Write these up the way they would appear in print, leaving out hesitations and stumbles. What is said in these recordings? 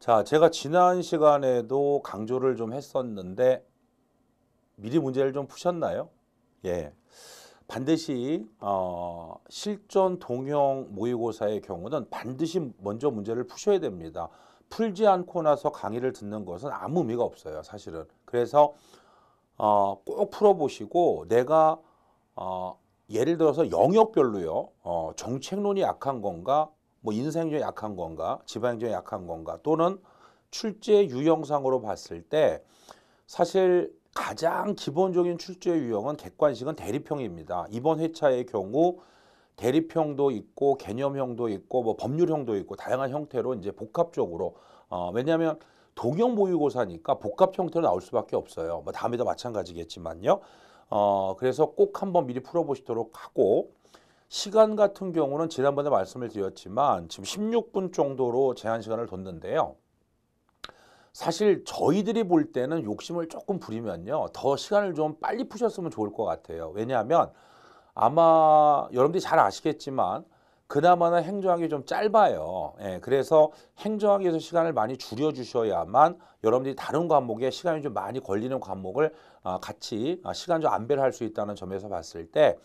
자, 제가 지난 시간에도 강조를 좀 했었는데 미리 문제를 좀 푸셨나요? 예. 반드시 실전 동형 모의고사의 경우는 반드시 먼저 문제를 푸셔야 됩니다. 풀지 않고 나서 강의를 듣는 것은 아무 의미가 없어요, 사실은. 그래서 꼭 풀어보시고 내가 예를 들어서 영역별로요. 정책론이 약한 건가, 뭐 인사행정이 약한 건가, 지방행정이 약한 건가, 또는 출제 유형상으로 봤을 때 사실 가장 기본적인 출제 유형은 객관식은 대립형입니다. 이번 회차의 경우 대립형도 있고 개념형도 있고 뭐 법률형도 있고 다양한 형태로 이제 복합적으로 왜냐하면 동형 모의고사니까 복합 형태로 나올 수밖에 없어요. 뭐 다음에도 마찬가지겠지만요. 그래서 꼭 한번 미리 풀어보시도록 하고 시간 같은 경우는 지난번에 말씀을 드렸지만 지금 16분 정도로 제한 시간을 뒀는데요. 사실 저희들이 볼 때는 욕심을 조금 부리면요. 더 시간을 좀 빨리 푸셨으면 좋을 것 같아요. 왜냐하면 아마 여러분들이 잘 아시겠지만 그나마나 행정학이 좀 짧아요. 예, 그래서 행정학에서 시간을 많이 줄여주셔야만 여러분들이 다른 과목에 시간이 좀 많이 걸리는 과목을 같이 시간 좀 안배를 할 수 있다는 점에서 봤을 때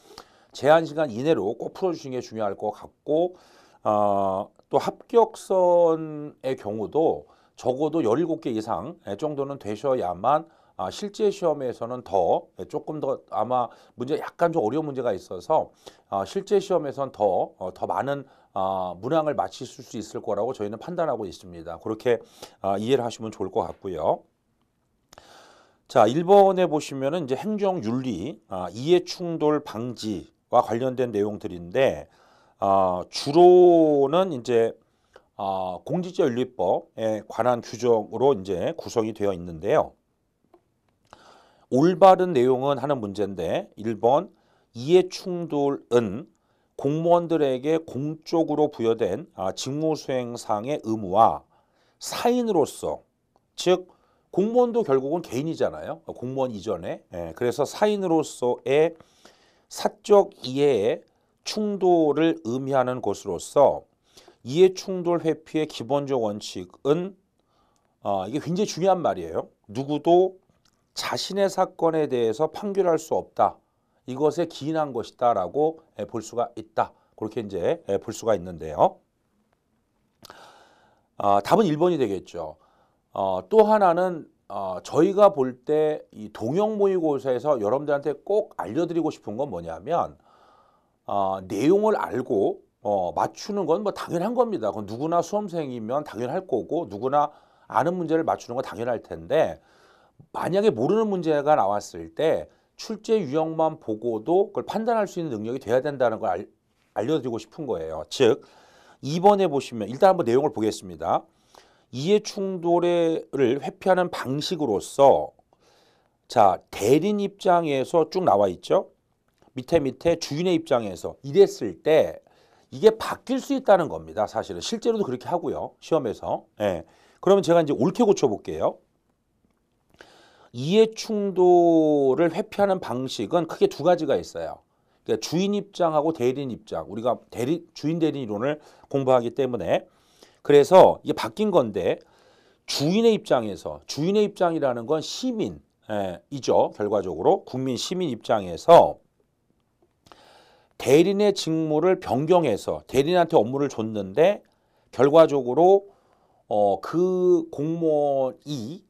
제한 시간 이내로 꼭 풀어주시는 게 중요할 것 같고 또 합격선의 경우도 적어도 17개 이상 정도는 되셔야만 실제 시험에서는 더 조금 더 아마 문제 약간 좀 어려운 문제가 있어서 실제 시험에서는 더 많은 문항을 맞히실 수 있을 거라고 저희는 판단하고 있습니다. 그렇게 이해를 하시면 좋을 것 같고요. 자, 1번에 보시면은 이제 행정윤리, 이해충돌 방지와 관련된 내용들인데 주로는 이제 공직자윤리법에 관한 규정으로 이제 구성이 되어 있는데요. 올바른 내용은 하는 문제인데 1번 이해충돌은 공무원들에게 공적으로 부여된 직무수행상의 의무와 사인으로서 즉 공무원도 결국은 개인이잖아요. 공무원 이전에. 그래서 사인으로서의 사적 이해의 충돌을 의미하는 것으로서 이해충돌 회피의 기본적 원칙은 이게 굉장히 중요한 말이에요. 누구도 자신의 사건에 대해서 판결할 수 없다. 이것에 기인한 것이다 라고 볼 수가 있다. 그렇게 이제 볼 수가 있는데요. 답은 1번이 되겠죠. 또 하나는 저희가 볼 때 이 동형 모의고사에서 여러분들한테 꼭 알려드리고 싶은 건 뭐냐면 내용을 알고 맞추는 건 뭐 당연한 겁니다. 그건 누구나 수험생이면 당연할 거고 누구나 아는 문제를 맞추는 건 당연할 텐데 만약에 모르는 문제가 나왔을 때 출제 유형만 보고도 그걸 판단할 수 있는 능력이 돼야 된다는 걸 알려드리고 싶은 거예요. 즉 2번에 보시면 일단 한번 내용을 보겠습니다. 이해충돌을 회피하는 방식으로서 자 대리인 입장에서 쭉 나와 있죠. 밑에 주인의 입장에서 이랬을 때 이게 바뀔 수 있다는 겁니다. 사실은 실제로도 그렇게 하고요. 시험에서. 예. 그러면 제가 이제 옳게 고쳐볼게요. 이해충돌을 회피하는 방식은 크게 두 가지가 있어요. 그러니까 주인 입장하고 대리인 입장. 우리가 주인 대리인 이론을 공부하기 때문에 그래서 이게 바뀐 건데 주인의 입장이라는 건 시민이죠. 결과적으로 국민 시민 입장에서 대리인의 직무를 변경해서 대리인한테 업무를 줬는데 결과적으로 그 공무원이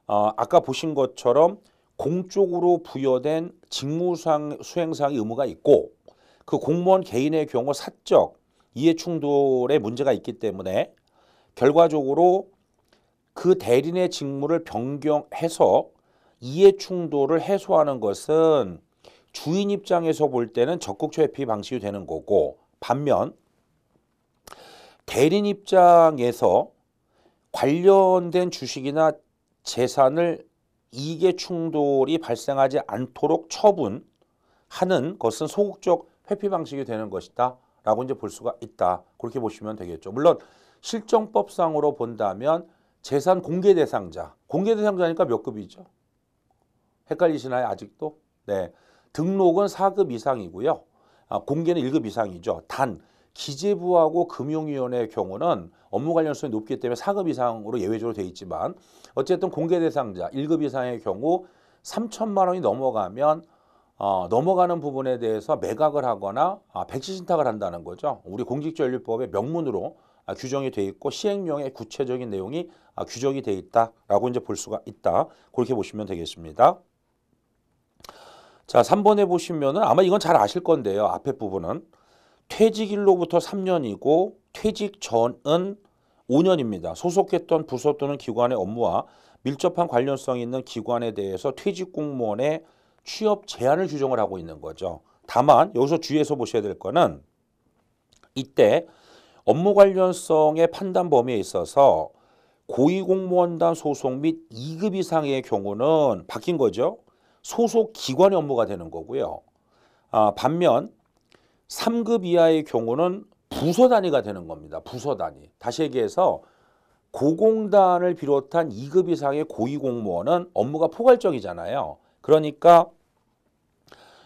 아까 보신 것처럼 공적으로 부여된 직무 수행상의 의무가 있고 그 공무원 개인의 경우 사적 이해충돌에 문제가 있기 때문에 결과적으로 그 대리인의 직무를 변경해서 이해충돌을 해소하는 것은 주인 입장에서 볼 때는 적극적 회피 방식이 되는 거고 반면 대리인 입장에서 관련된 주식이나 재산을 이익의 충돌이 발생하지 않도록 처분하는 것은 소극적 회피 방식이 되는 것이다 라고 이제 볼 수가 있다. 그렇게 보시면 되겠죠. 물론 실정법상으로 본다면 재산 공개 대상자니까 몇 급이죠? 헷갈리시나요 아직도? 네, 등록은 4급 이상이고요. 공개는 1급 이상이죠. 단 기재부하고 금융위원회의 경우는 업무 관련성이 높기 때문에 4급 이상으로 예외적으로 돼 있지만 어쨌든 공개 대상자 1급 이상의 경우 3천만 원이 넘어가면 넘어가는 부분에 대해서 매각을 하거나 백지 신탁을 한다는 거죠. 우리 공직전략법의 명문으로 규정이 돼 있고 시행령의 구체적인 내용이 규정이 돼 있다라고 이제 볼 수가 있다. 그렇게 보시면 되겠습니다. 자, 3번에 보시면은 아마 이건 잘 아실 건데요. 앞에 부분은 퇴직일로부터 3년이고 퇴직 전은 5년입니다. 소속했던 부서 또는 기관의 업무와 밀접한 관련성이 있는 기관에 대해서 퇴직 공무원의 취업 제한을 규정을 하고 있는 거죠. 다만 여기서 주의해서 보셔야 될 거는 이때 업무 관련성의 판단 범위에 있어서 고위공무원단 소속 및 2급 이상의 경우는 바뀐 거죠. 소속 기관의 업무가 되는 거고요. 반면 3급 이하의 경우는 부서 단위가 되는 겁니다. 부서 단위. 다시 얘기해서 고공단을 비롯한 2급 이상의 고위공무원은 업무가 포괄적이잖아요. 그러니까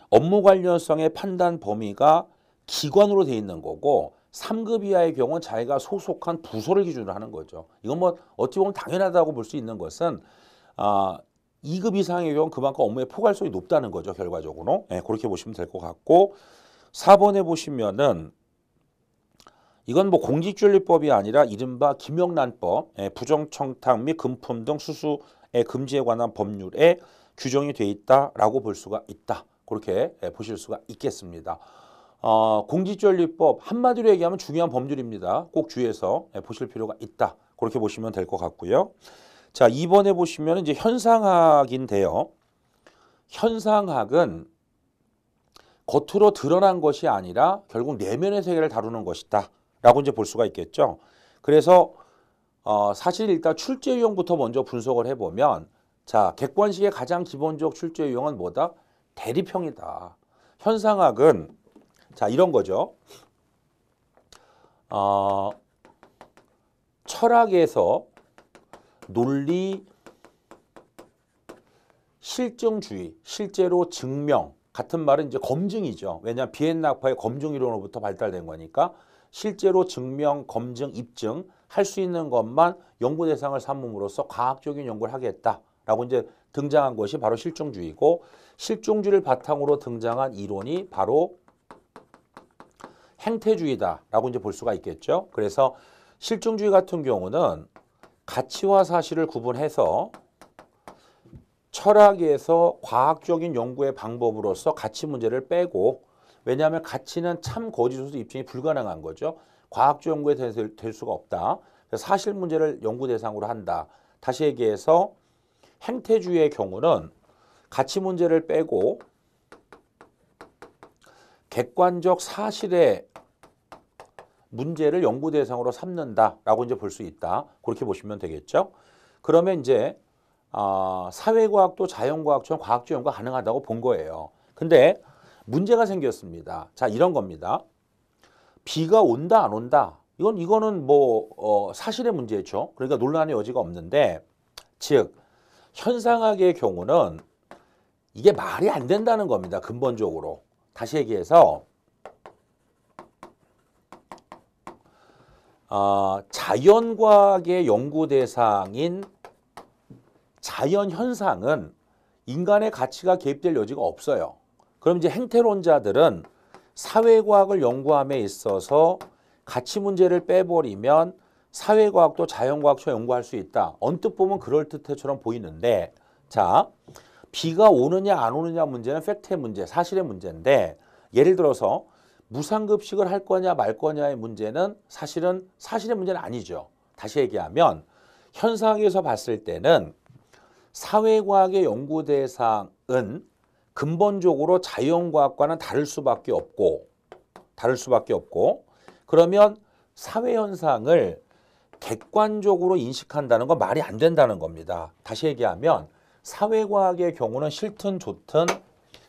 업무 관련성의 판단 범위가 기관으로 돼 있는 거고 3급 이하의 경우는 자기가 소속한 부서를 기준으로 하는 거죠. 이건 뭐 어찌 보면 당연하다고 볼 수 있는 것은 2급 이상의 경우는 그만큼 업무의 포괄성이 높다는 거죠. 결과적으로. 네, 그렇게 보시면 될 것 같고 4번에 보시면은 이건 뭐 공직전략법이 아니라 이른바 김영란법, 부정청탁 및 금품 등 수수의 금지에 관한 법률에 규정이 돼 있다라고 볼 수가 있다. 그렇게 보실 수가 있겠습니다. 공직전략법 한마디로 얘기하면 중요한 법률입니다. 꼭 주의해서 보실 필요가 있다. 그렇게 보시면 될 것 같고요. 자, 2번에 보시면 이제 현상학인데요. 현상학은 겉으로 드러난 것이 아니라 결국 내면의 세계를 다루는 것이다. 라고 이제 볼 수가 있겠죠. 그래서 사실 일단 출제 유형부터 먼저 분석을 해보면 자, 객관식의 가장 기본적 출제 유형은 뭐다? 대립형이다. 현상학은 자, 이런 거죠. 철학에서 논리, 실증주의, 실제로 증명 같은 말은 이제 검증이죠. 왜냐하면 비엔나파의 검증 이론으로부터 발달된 거니까 실제로 증명, 검증, 입증 할 수 있는 것만 연구 대상을 삼음으로써 과학적인 연구를 하겠다라고 이제 등장한 것이 바로 실증주의고 실증주의를 바탕으로 등장한 이론이 바로 행태주의다라고 이제 볼 수가 있겠죠. 그래서 실증주의 같은 경우는 가치와 사실을 구분해서 철학에서 과학적인 연구의 방법으로서 가치 문제를 빼고 왜냐하면 가치는 참 거짓으로서 입증이 불가능한 거죠. 과학적 연구에 될 수가 없다. 사실 문제를 연구 대상으로 한다. 다시 얘기해서 행태주의의 경우는 가치 문제를 빼고 객관적 사실의 문제를 연구 대상으로 삼는다라고 이제 볼 수 있다. 그렇게 보시면 되겠죠. 그러면 이제 사회과학도 자연과학처럼 과학적 연구가 가능하다고 본 거예요. 근데 문제가 생겼습니다. 자, 이런 겁니다. 비가 온다 안 온다. 이거는 뭐 사실의 문제죠. 그러니까 논란의 여지가 없는데 즉 현상학의 경우는 이게 말이 안 된다는 겁니다. 근본적으로. 다시 얘기해서 자연과학의 연구 대상인 자연현상은 인간의 가치가 개입될 여지가 없어요. 그럼 이제 행태론자들은 사회과학을 연구함에 있어서 가치 문제를 빼버리면 사회과학도 자연과학처럼 연구할 수 있다. 언뜻 보면 그럴듯해처럼 보이는데 자, 비가 오느냐 안 오느냐 문제는 팩트의 문제, 사실의 문제인데 예를 들어서 무상급식을 할 거냐 말 거냐의 문제는 사실은 사실의 문제는 아니죠. 다시 얘기하면 현상에서 봤을 때는 사회과학의 연구 대상은 근본적으로 자연과학과는 다를 수밖에 없고 그러면 사회현상을 객관적으로 인식한다는 건 말이 안 된다는 겁니다. 다시 얘기하면 사회과학의 경우는 싫든 좋든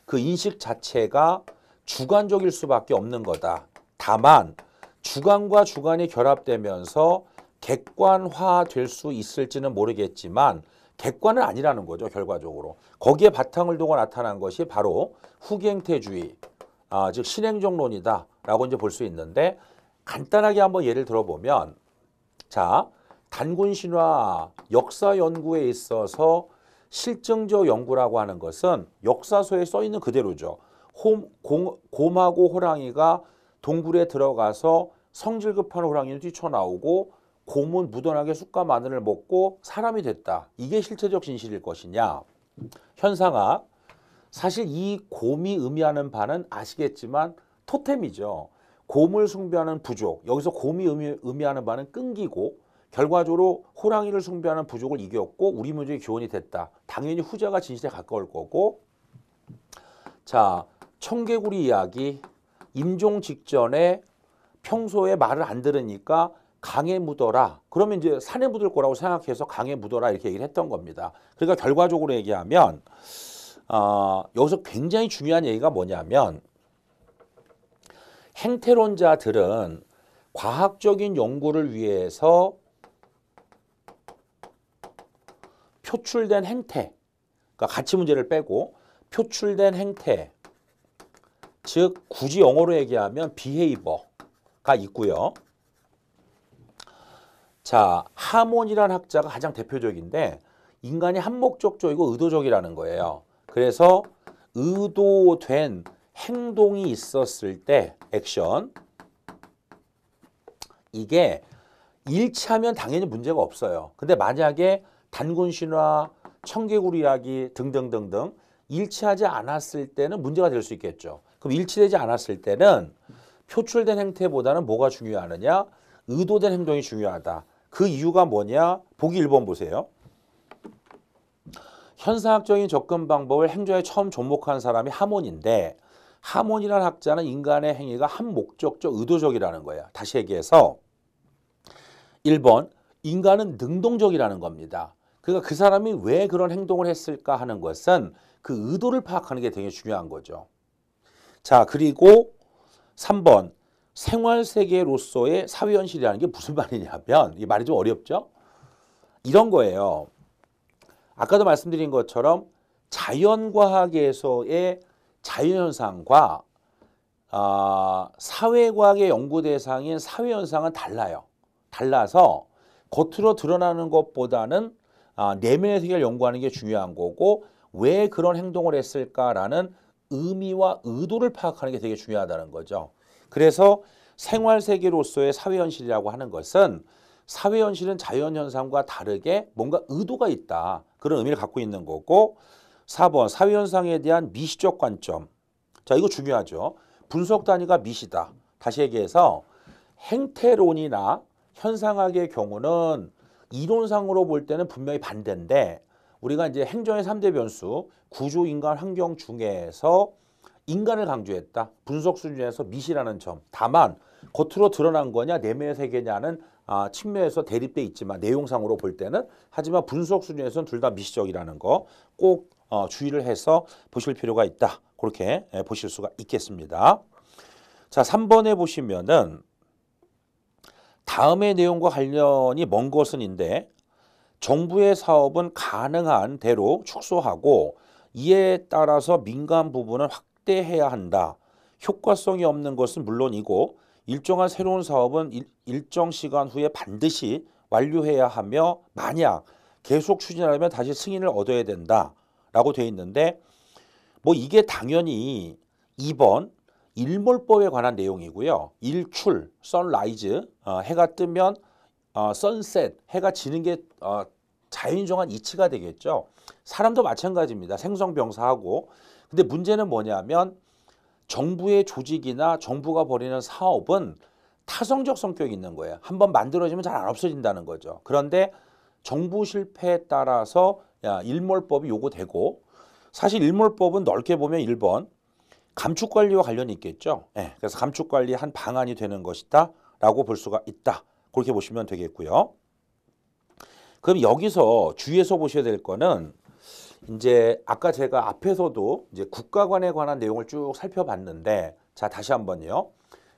그 인식 자체가 주관적일 수밖에 없는 거다. 다만 주관과 주관이 결합되면서 객관화될 수 있을지는 모르겠지만 객관은 아니라는 거죠. 결과적으로. 거기에 바탕을 두고 나타난 것이 바로 후행태주의, 즉 신행정론이다 라고 이제 볼 수 있는데 간단하게 한번 예를 들어보면 자, 단군 신화 역사 연구에 있어서 실증적 연구라고 하는 것은 역사서에 써 있는 그대로죠. 곰하고 호랑이가 동굴에 들어가서 성질 급한 호랑이는 뛰쳐나오고 곰은 무던하게 쑥과 마늘을 먹고 사람이 됐다. 이게 실체적 진실일 것이냐. 현상학. 사실 이 곰이 의미하는 바는 아시겠지만 토템이죠. 곰을 숭배하는 부족. 여기서 곰이 의미하는 바는 끈기고 결과적으로 호랑이를 숭배하는 부족을 이겼고 우리 민족의 교훈이 됐다. 당연히 후자가 진실에 가까울 거고. 자, 청개구리 이야기. 임종 직전에 평소에 말을 안 들으니까 강에 묻어라. 그러면 이제 산에 묻을 거라고 생각해서 강에 묻어라 이렇게 얘기를 했던 겁니다. 그러니까 결과적으로 얘기하면 여기서 굉장히 중요한 얘기가 뭐냐면 행태론자들은 과학적인 연구를 위해서 표출된 행태, 그러니까 가치 문제를 빼고 표출된 행태, 즉 굳이 영어로 얘기하면 behavior가 있고요. 자, 하몬이라는 학자가 가장 대표적인데 인간이 한목적이고 의도적이라는 거예요. 그래서 의도된 행동이 있었을 때 액션, 이게 일치하면 당연히 문제가 없어요. 근데 만약에 단군 신화, 청개구리 이야기 등등등등 일치하지 않았을 때는 문제가 될 수 있겠죠. 그럼 일치되지 않았을 때는 표출된 행태보다는 뭐가 중요하느냐? 의도된 행동이 중요하다. 그 이유가 뭐냐? 보기 1번 보세요. 현상학적인 접근 방법을 행조에 처음 접목한 사람이 하몬인데 하몬이라는 학자는 인간의 행위가 한 목적적 의도적이라는 거예요. 다시 얘기해서 1번 인간은 능동적이라는 겁니다. 그러니까 그 사람이 왜 그런 행동을 했을까 하는 것은 그 의도를 파악하는 게 되게 중요한 거죠. 자, 그리고 3번 생활세계로서의 사회현실이라는 게 무슨 말이냐면 이 말이 좀 어렵죠? 이런 거예요. 아까도 말씀드린 것처럼 자연과학에서의 자연현상과 사회과학의 연구 대상인 사회현상은 달라요. 달라서 겉으로 드러나는 것보다는 내면의 세계를 연구하는 게 중요한 거고 왜 그런 행동을 했을까라는 의미와 의도를 파악하는 게 되게 중요하다는 거죠. 그래서 생활세계로서의 사회현실이라고 하는 것은 사회현실은 자연현상과 다르게 뭔가 의도가 있다. 그런 의미를 갖고 있는 거고 4번 사회현상에 대한 미시적 관점. 자, 이거 중요하죠. 분석 단위가 미시다. 다시 얘기해서 행태론이나 현상학의 경우는 이론상으로 볼 때는 분명히 반대인데 우리가 이제 행정의 3대 변수, 구조, 인간, 환경 중에서 인간을 강조했다. 분석 수준에서 미시라는 점. 다만 겉으로 드러난 거냐 내면의 세계냐는 측면에서 대립돼 있지만 내용상으로 볼 때는 하지만 분석 수준에서는 둘 다 미시적이라는 거 꼭 주의를 해서 보실 필요가 있다. 그렇게 보실 수가 있겠습니다. 자, 3번에 보시면은 다음의 내용과 관련이 먼 것은인데 정부의 사업은 가능한 대로 축소하고 이에 따라서 민간 부분은 확대해야 한다. 효과성이 없는 것은 물론이고 일정한 새로운 사업은 일정 시간 후에 반드시 완료해야 하며 만약 계속 추진하려면 다시 승인을 얻어야 된다라고 되어 있는데 뭐 이게 당연히 2번 일몰법에 관한 내용이고요. 일출, 선라이즈, 해가 뜨면 선셋, 해가 지는 게 자연정한 이치가 되겠죠. 사람도 마찬가지입니다. 생성병사하고. 근데 문제는 뭐냐면 정부의 조직이나 정부가 벌이는 사업은 타성적 성격이 있는 거예요. 한번 만들어지면 잘 안 없어진다는 거죠. 그런데 정부 실패에 따라서 일몰법이 요구되고 사실 일몰법은 넓게 보면 1번 감축관리와 관련이 있겠죠. 네, 그래서 감축관리 한 방안이 되는 것이다 라고 볼 수가 있다. 그렇게 보시면 되겠고요. 그럼 여기서 주의해서 보셔야 될 거는 이제 아까 제가 앞에서도 이제 국가관에 관한 내용을 쭉 살펴봤는데 자 다시 한번요.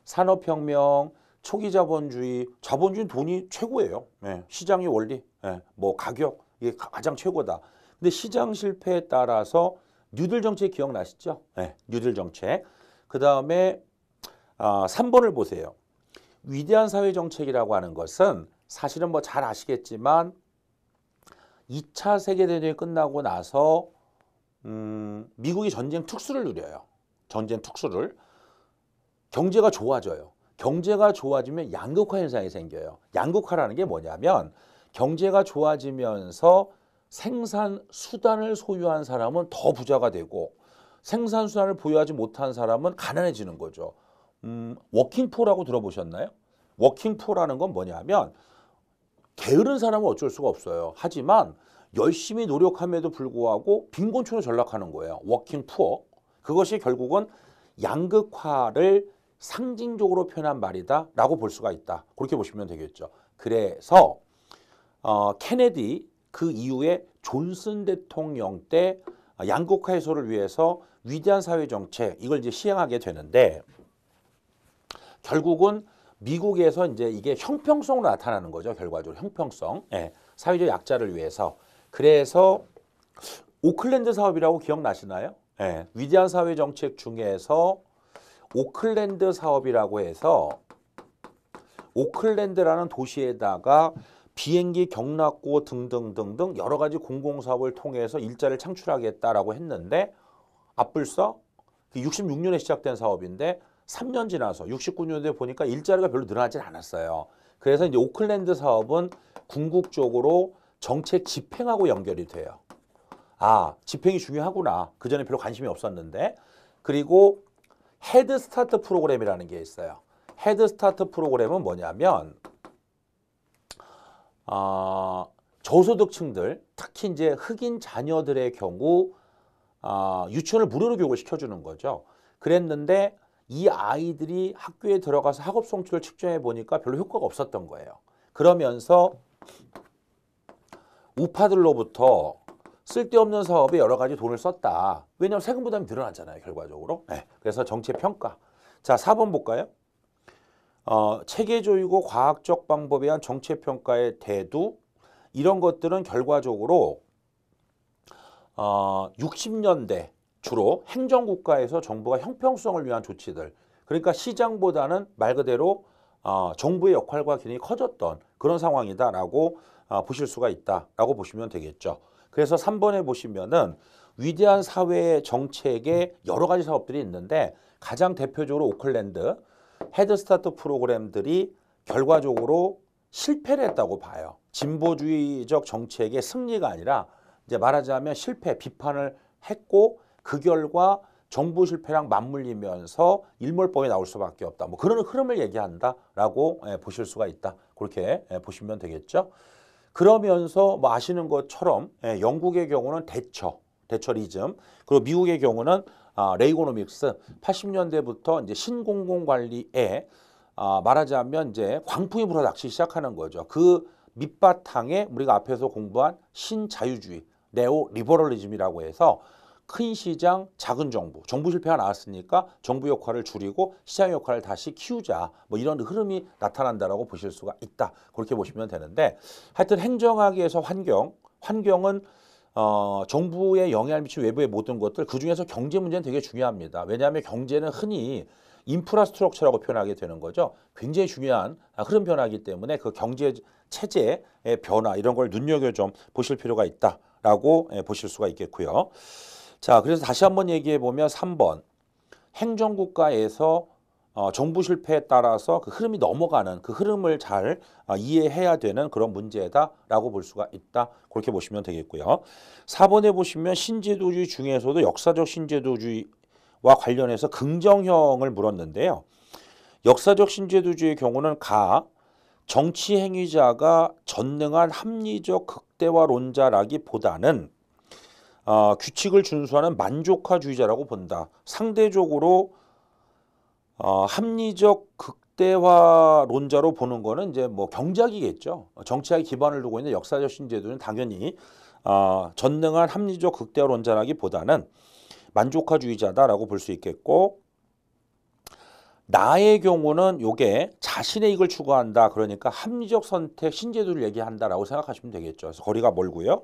산업혁명, 초기 자본주의, 자본주의는 돈이 최고예요. 네, 시장의 원리, 네, 뭐 가격 이게 가장 최고다. 근데 시장 실패에 따라서 뉴딜 정책 기억나시죠? 네, 뉴딜 정책. 그 다음에 3번을 보세요. 위대한 사회 정책이라고 하는 것은 사실은 뭐 잘 아시겠지만 2차 세계대전이 끝나고 나서 미국이 전쟁 특수를 누려요. 전쟁 특수를. 경제가 좋아져요. 경제가 좋아지면 양극화 현상이 생겨요. 양극화라는 게 뭐냐면 경제가 좋아지면서 생산 수단을 소유한 사람은 더 부자가 되고 생산 수단을 보유하지 못한 사람은 가난해지는 거죠. 워킹푸어라고 들어보셨나요? 워킹푸어라는 건 뭐냐면 게으른 사람은 어쩔 수가 없어요. 하지만 열심히 노력함에도 불구하고 빈곤층으로 전락하는 거예요. 워킹푸어. 그것이 결국은 양극화를 상징적으로 표현한 말이다라고 볼 수가 있다. 그렇게 보시면 되겠죠. 그래서 케네디 그 이후에 존슨 대통령 때 양극화 해소를 위해서 위대한 사회 정책 이걸 이제 시행하게 되는데 결국은 미국에서 이제 이게 형평성으로 나타나는 거죠. 결과적으로 형평성. 예, 사회적 약자를 위해서. 그래서 오클랜드 사업이라고 기억나시나요? 예, 위대한 사회 정책 중에서 오클랜드 사업이라고 해서 오클랜드라는 도시에다가 비행기 경락고 등등등등 여러 가지 공공사업을 통해서 일자리를 창출하겠다라고 했는데 앞불서 66년에 시작된 사업인데 3년 지나서 69년도에 보니까 일자리가 별로 늘어나질 않았어요. 그래서 이제 오클랜드 사업은 궁극적으로 정책 집행하고 연결이 돼요. 아, 집행이 중요하구나. 그전에 별로 관심이 없었는데. 그리고 헤드 스타트 프로그램이라는 게 있어요. 헤드 스타트 프로그램은 뭐냐면 저소득층들, 특히 이제 흑인 자녀들의 경우 유치원을 무료로 교육을 시켜주는 거죠. 그랬는데 이 아이들이 학교에 들어가서 학업 성취를 측정해 보니까 별로 효과가 없었던 거예요. 그러면서 우파들로부터 쓸데없는 사업에 여러 가지 돈을 썼다. 왜냐하면 세금 부담이 늘어났잖아요. 결과적으로. 네. 그래서 정책 평가. 자, 4번 볼까요? 체계적이고 과학적 방법에 의한 정책 평가의 대두 이런 것들은 결과적으로 60년대 주로 행정국가에서 정부가 형평성을 위한 조치들 그러니까 시장보다는 말 그대로 정부의 역할과 기능이 커졌던 그런 상황이다라고 보실 수가 있다라고 보시면 되겠죠. 그래서 3번에 보시면은 위대한 사회 정책에 여러 가지 사업들이 있는데 가장 대표적으로 오클랜드 헤드스타트 프로그램들이 결과적으로 실패를 했다고 봐요. 진보주의적 정책의 승리가 아니라 이제 말하자면 실패, 비판을 했고 그 결과 정부 실패랑 맞물리면서 일몰법이 나올 수밖에 없다. 뭐 그런 흐름을 얘기한다라고 보실 수가 있다. 그렇게 보시면 되겠죠. 그러면서 뭐 아시는 것처럼 영국의 경우는 대처리즘 그리고 미국의 경우는 레이고노믹스 80년대부터 이제 신공공관리에 말하자면 이제 광풍이 불어닥치기 시작하는 거죠. 그 밑바탕에 우리가 앞에서 공부한 신자유주의, 네오 리버럴리즘이라고 해서 큰 시장, 작은 정부, 정부 실패가 나왔으니까 정부 역할을 줄이고 시장 역할을 다시 키우자 뭐 이런 흐름이 나타난다라고 보실 수가 있다. 그렇게 보시면 되는데 하여튼 행정학에서 환경은 정부에 영향을 미치는 외부의 모든 것들 그중에서 경제 문제는 되게 중요합니다. 왜냐하면 경제는 흔히 인프라스트럭처라고 표현하게 되는 거죠. 굉장히 중요한 흐름 변화이기 때문에 그 경제 체제의 변화 이런 걸 눈여겨 좀 보실 필요가 있다라고 보실 수가 있겠고요. 자, 그래서 다시 한번 얘기해 보면 3번 행정국가에서 정부 실패에 따라서 그 흐름이 넘어가는 그 흐름을 잘 이해해야 되는 그런 문제다라고 볼 수가 있다. 그렇게 보시면 되겠고요. 4번에 보시면 신제도주의 중에서도 역사적 신제도주의와 관련해서 긍정형을 물었는데요. 역사적 신제도주의의 경우는 정치 행위자가 전능한 합리적 극대화론자라기보다는 규칙을 준수하는 만족화주의자라고 본다. 상대적으로 합리적 극대화론자로 보는 거는 이제 뭐 경제학이겠죠. 정치학에 기반을 두고 있는 역사적 신제도는 당연히 전능한 합리적 극대화론자라기보다는 만족화주의자다라고 볼 수 있겠고 나의 경우는 요게 자신의 이익을 추구한다. 그러니까 합리적 선택 신제도를 얘기한다라고 생각하시면 되겠죠. 그래서 거리가 멀고요.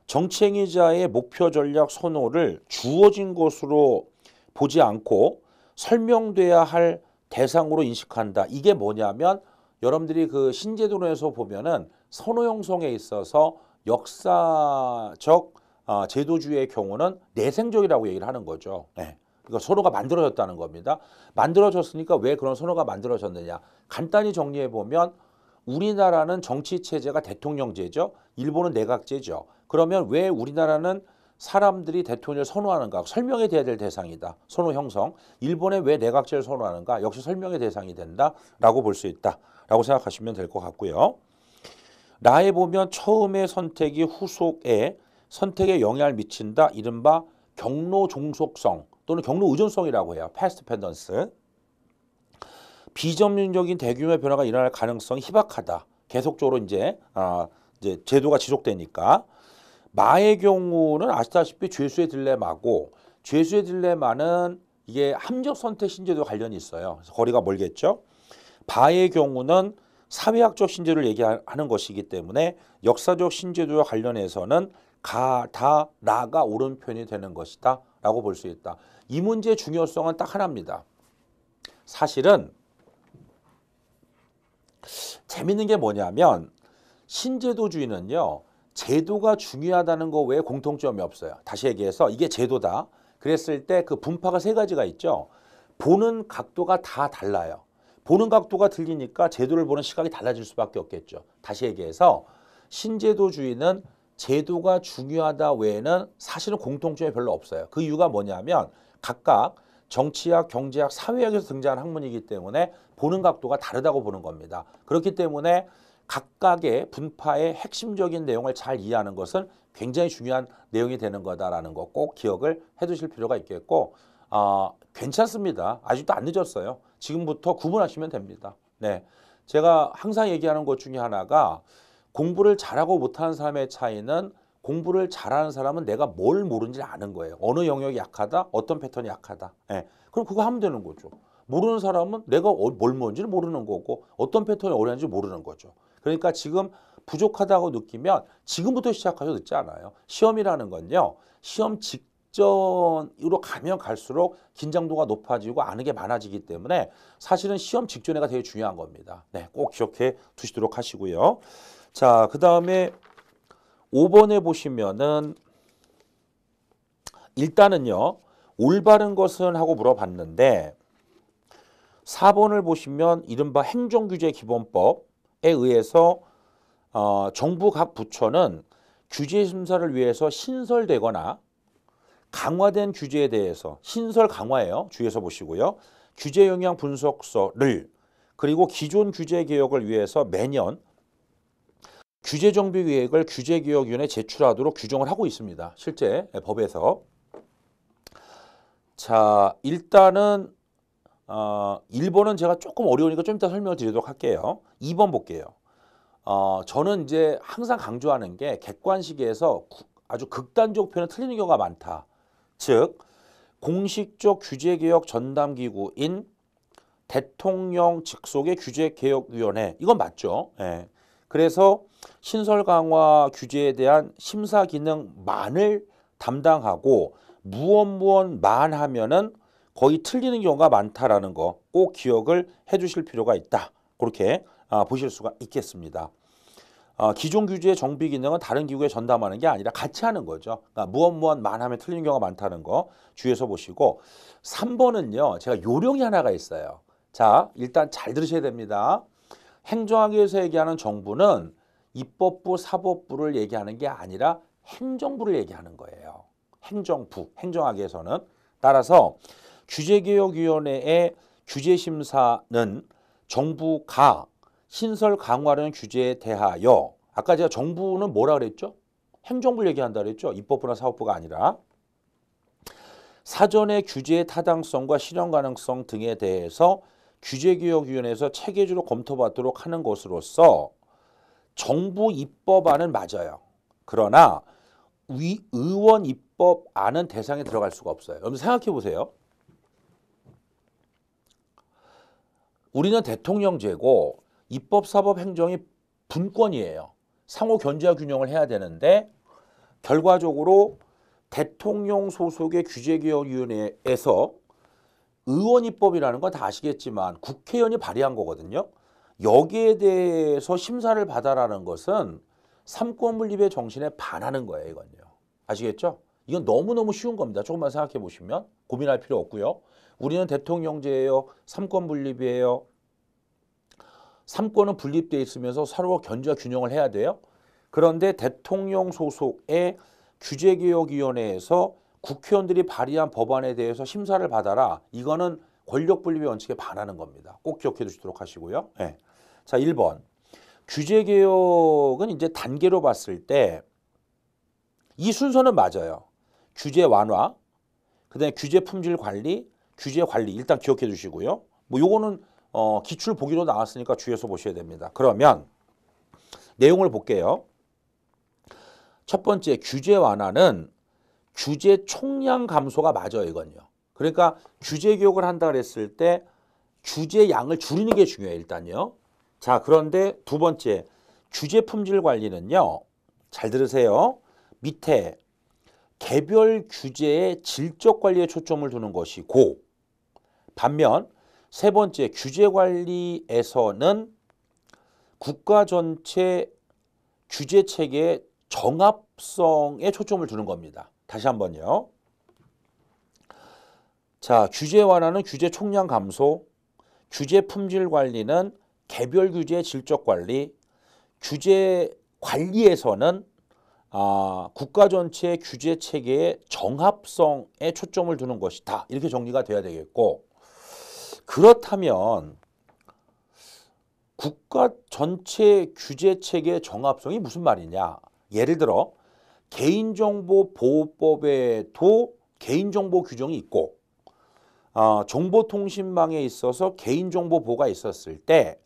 정치행위자의 목표 전략 선호를 주어진 것으로 보지 않고 설명돼야 할 대상으로 인식한다. 이게 뭐냐면 여러분들이 그 신제도론에서 보면은 선호 형성에 있어서 역사적 제도주의의 경우는 내생적이라고 얘기를 하는 거죠. 네. 그러니까 선호가 만들어졌다는 겁니다. 만들어졌으니까 왜 그런 선호가 만들어졌느냐. 간단히 정리해 보면 우리나라는 정치 체제가 대통령제죠. 일본은 내각제죠. 그러면 왜 우리나라는 사람들이 대통령을 선호하는가? 설명이 돼야 될 대상이다. 선호 형성. 일본에 왜 내각제를 선호하는가? 역시 설명의 대상이 된다라고 볼 수 있다라고 생각하시면 될 것 같고요. 라에 보면 처음의 선택이 후속에 선택에 영향을 미친다. 이른바 경로 종속성 또는 경로 의존성이라고 해요. 패스트 펜던스. 비점진적인 대규모의 변화가 일어날 가능성이 희박하다. 계속적으로 이제 제도가 지속되니까. 마의 경우는 아시다시피 죄수의 딜레마고 죄수의 딜레마는 이게 함적 선택 신제도와 관련이 있어요. 그래서 거리가 멀겠죠. 바의 경우는 사회학적 신제도를 얘기하는 것이기 때문에 역사적 신제도와 관련해서는 가, 다, 라가 오른편이 되는 것이다 라고 볼 수 있다. 이 문제의 중요성은 딱 하나입니다. 사실은 재밌는 게 뭐냐면 신제도주의는요. 제도가 중요하다는 거 외에 공통점이 없어요. 다시 얘기해서 이게 제도다. 그랬을 때 그 분파가 세 가지가 있죠. 보는 각도가 다 달라요. 보는 각도가 틀리니까 제도를 보는 시각이 달라질 수밖에 없겠죠. 다시 얘기해서 신제도주의는 제도가 중요하다 외에는 사실은 공통점이 별로 없어요. 그 이유가 뭐냐면 각각 정치학, 경제학, 사회학에서 등장한 학문이기 때문에 보는 각도가 다르다고 보는 겁니다. 그렇기 때문에 각각의 분파의 핵심적인 내용을 잘 이해하는 것은 굉장히 중요한 내용이 되는 거다라는 거 꼭 기억을 해 두실 필요가 있겠고 괜찮습니다. 아직도 안 늦었어요. 지금부터 구분하시면 됩니다. 네, 제가 항상 얘기하는 것 중에 하나가 공부를 잘하고 못하는 사람의 차이는 공부를 잘하는 사람은 내가 뭘 모르는지 아는 거예요. 어느 영역이 약하다, 어떤 패턴이 약하다. 네, 그럼 그거 하면 되는 거죠. 모르는 사람은 내가 뭘 모르는지를 모르는 거고 어떤 패턴이 어려운지 모르는 거죠. 그러니까 지금 부족하다고 느끼면 지금부터 시작하셔도 늦지 않아요. 시험이라는 건요. 시험 직전으로 가면 갈수록 긴장도가 높아지고 아는 게 많아지기 때문에 사실은 시험 직전에가 되게 중요한 겁니다. 네, 꼭 기억해 두시도록 하시고요. 자, 그 다음에 5번에 보시면은 일단은요. 올바른 것은 하고 물어봤는데 4번을 보시면 이른바 행정규제기본법에 의해서 정부 각 부처는 규제 심사를 위해서 신설되거나 강화된 규제에 대해서 신설 강화예요. 주의해서 보시고요. 규제 영향 분석서를 그리고 기존 규제 개혁을 위해서 매년 규제정비계획을 규제개혁위원회에 제출하도록 규정을 하고 있습니다. 실제 법에서. 자, 일단은 1번은 제가 조금 어려우니까 좀 이따 설명을 드리도록 할게요. 2번 볼게요. 저는 이제 항상 강조하는 게 객관식에서 아주 극단적 표현을 틀리는 경우가 많다. 즉 공식적 규제개혁 전담기구인 대통령 직속의 규제개혁위원회 이건 맞죠. 예. 그래서 신설 강화 규제에 대한 심사 기능만을 담당하고 무언만 하면은 거의 틀리는 경우가 많다라는 거 꼭 기억을 해 주실 필요가 있다. 그렇게 보실 수가 있겠습니다. 기존 규제의 정비 기능은 다른 기구에 전담하는 게 아니라 같이 하는 거죠. 그러니까 무언만 하면 틀리는 경우가 많다는 거 주의해서 보시고 3번은요. 제가 요령이 하나가 있어요. 자, 일단 잘 들으셔야 됩니다. 행정학에서 얘기하는 정부는 입법부, 사법부를 얘기하는 게 아니라 행정부를 얘기하는 거예요. 행정부, 행정학에서는. 따라서 규제개혁위원회의 규제심사는 정부가 신설 강화하는 규제에 대하여 아까 제가 정부는 뭐라 그랬죠? 행정부를 얘기한다 그랬죠? 입법부나 사법부가 아니라. 사전의 규제의 타당성과 실현 가능성 등에 대해서 규제개혁위원회에서 체계적으로 검토받도록 하는 것으로서 정부 입법안은 맞아요. 그러나 의원 입법안은 대상에 들어갈 수가 없어요. 여러분 생각해 보세요. 우리는 대통령제고 입법, 사법, 행정이 분권이에요. 상호 견제와 균형을 해야 되는데 결과적으로 대통령 소속의 규제개혁위원회에서 의원 입법이라는 건 다 아시겠지만 국회의원이 발의한 거거든요. 여기에 대해서 심사를 받아라는 것은 삼권 분립의 정신에 반하는 거예요, 이건요. 아시겠죠? 이건 너무너무 쉬운 겁니다. 조금만 생각해 보시면 고민할 필요 없고요. 우리는 대통령제예요. 삼권 분립이에요. 삼권은 분립되어 있으면서 서로 견제와 균형을 해야 돼요. 그런데 대통령 소속의 규제개혁위원회에서 국회의원들이 발의한 법안에 대해서 심사를 받아라. 이거는 권력분립의 원칙에 반하는 겁니다. 꼭 기억해 두시도록 하시고요. 네. 자, 1번. 규제개혁은 이제 단계로 봤을 때 이 순서는 맞아요. 규제 완화, 그다음에 규제 품질 관리, 규제 관리 일단 기억해 주시고요. 뭐 요거는 기출 보기로 나왔으니까 주의해서 보셔야 됩니다. 그러면 내용을 볼게요. 첫 번째 규제 완화는 규제 총량 감소가 맞아요, 이건요. 그러니까 규제 개혁을 한다 그랬을 때 규제 양을 줄이는 게 중요해요, 일단요. 자, 그런데 두 번째 규제 품질 관리는요. 잘 들으세요. 밑에 개별 규제의 질적 관리에 초점을 두는 것이고, 반면 세 번째 규제 관리에서는 국가 전체 규제 체계의 정합성에 초점을 두는 겁니다. 다시 한번요. 자, 규제 완화는 규제 총량 감소, 규제 품질 관리는 개별 규제의 질적 관리, 규제 관리에서는 국가 전체 규제 체계의 정합성에 초점을 두는 것이다. 이렇게 정리가 돼야 되겠고, 그렇다면 국가 전체 규제 체계의 정합성이 무슨 말이냐? 예를 들어 개인정보보호법에도 개인정보 규정이 있고 정보통신망에 있어서 개인정보 보호가 있었을 때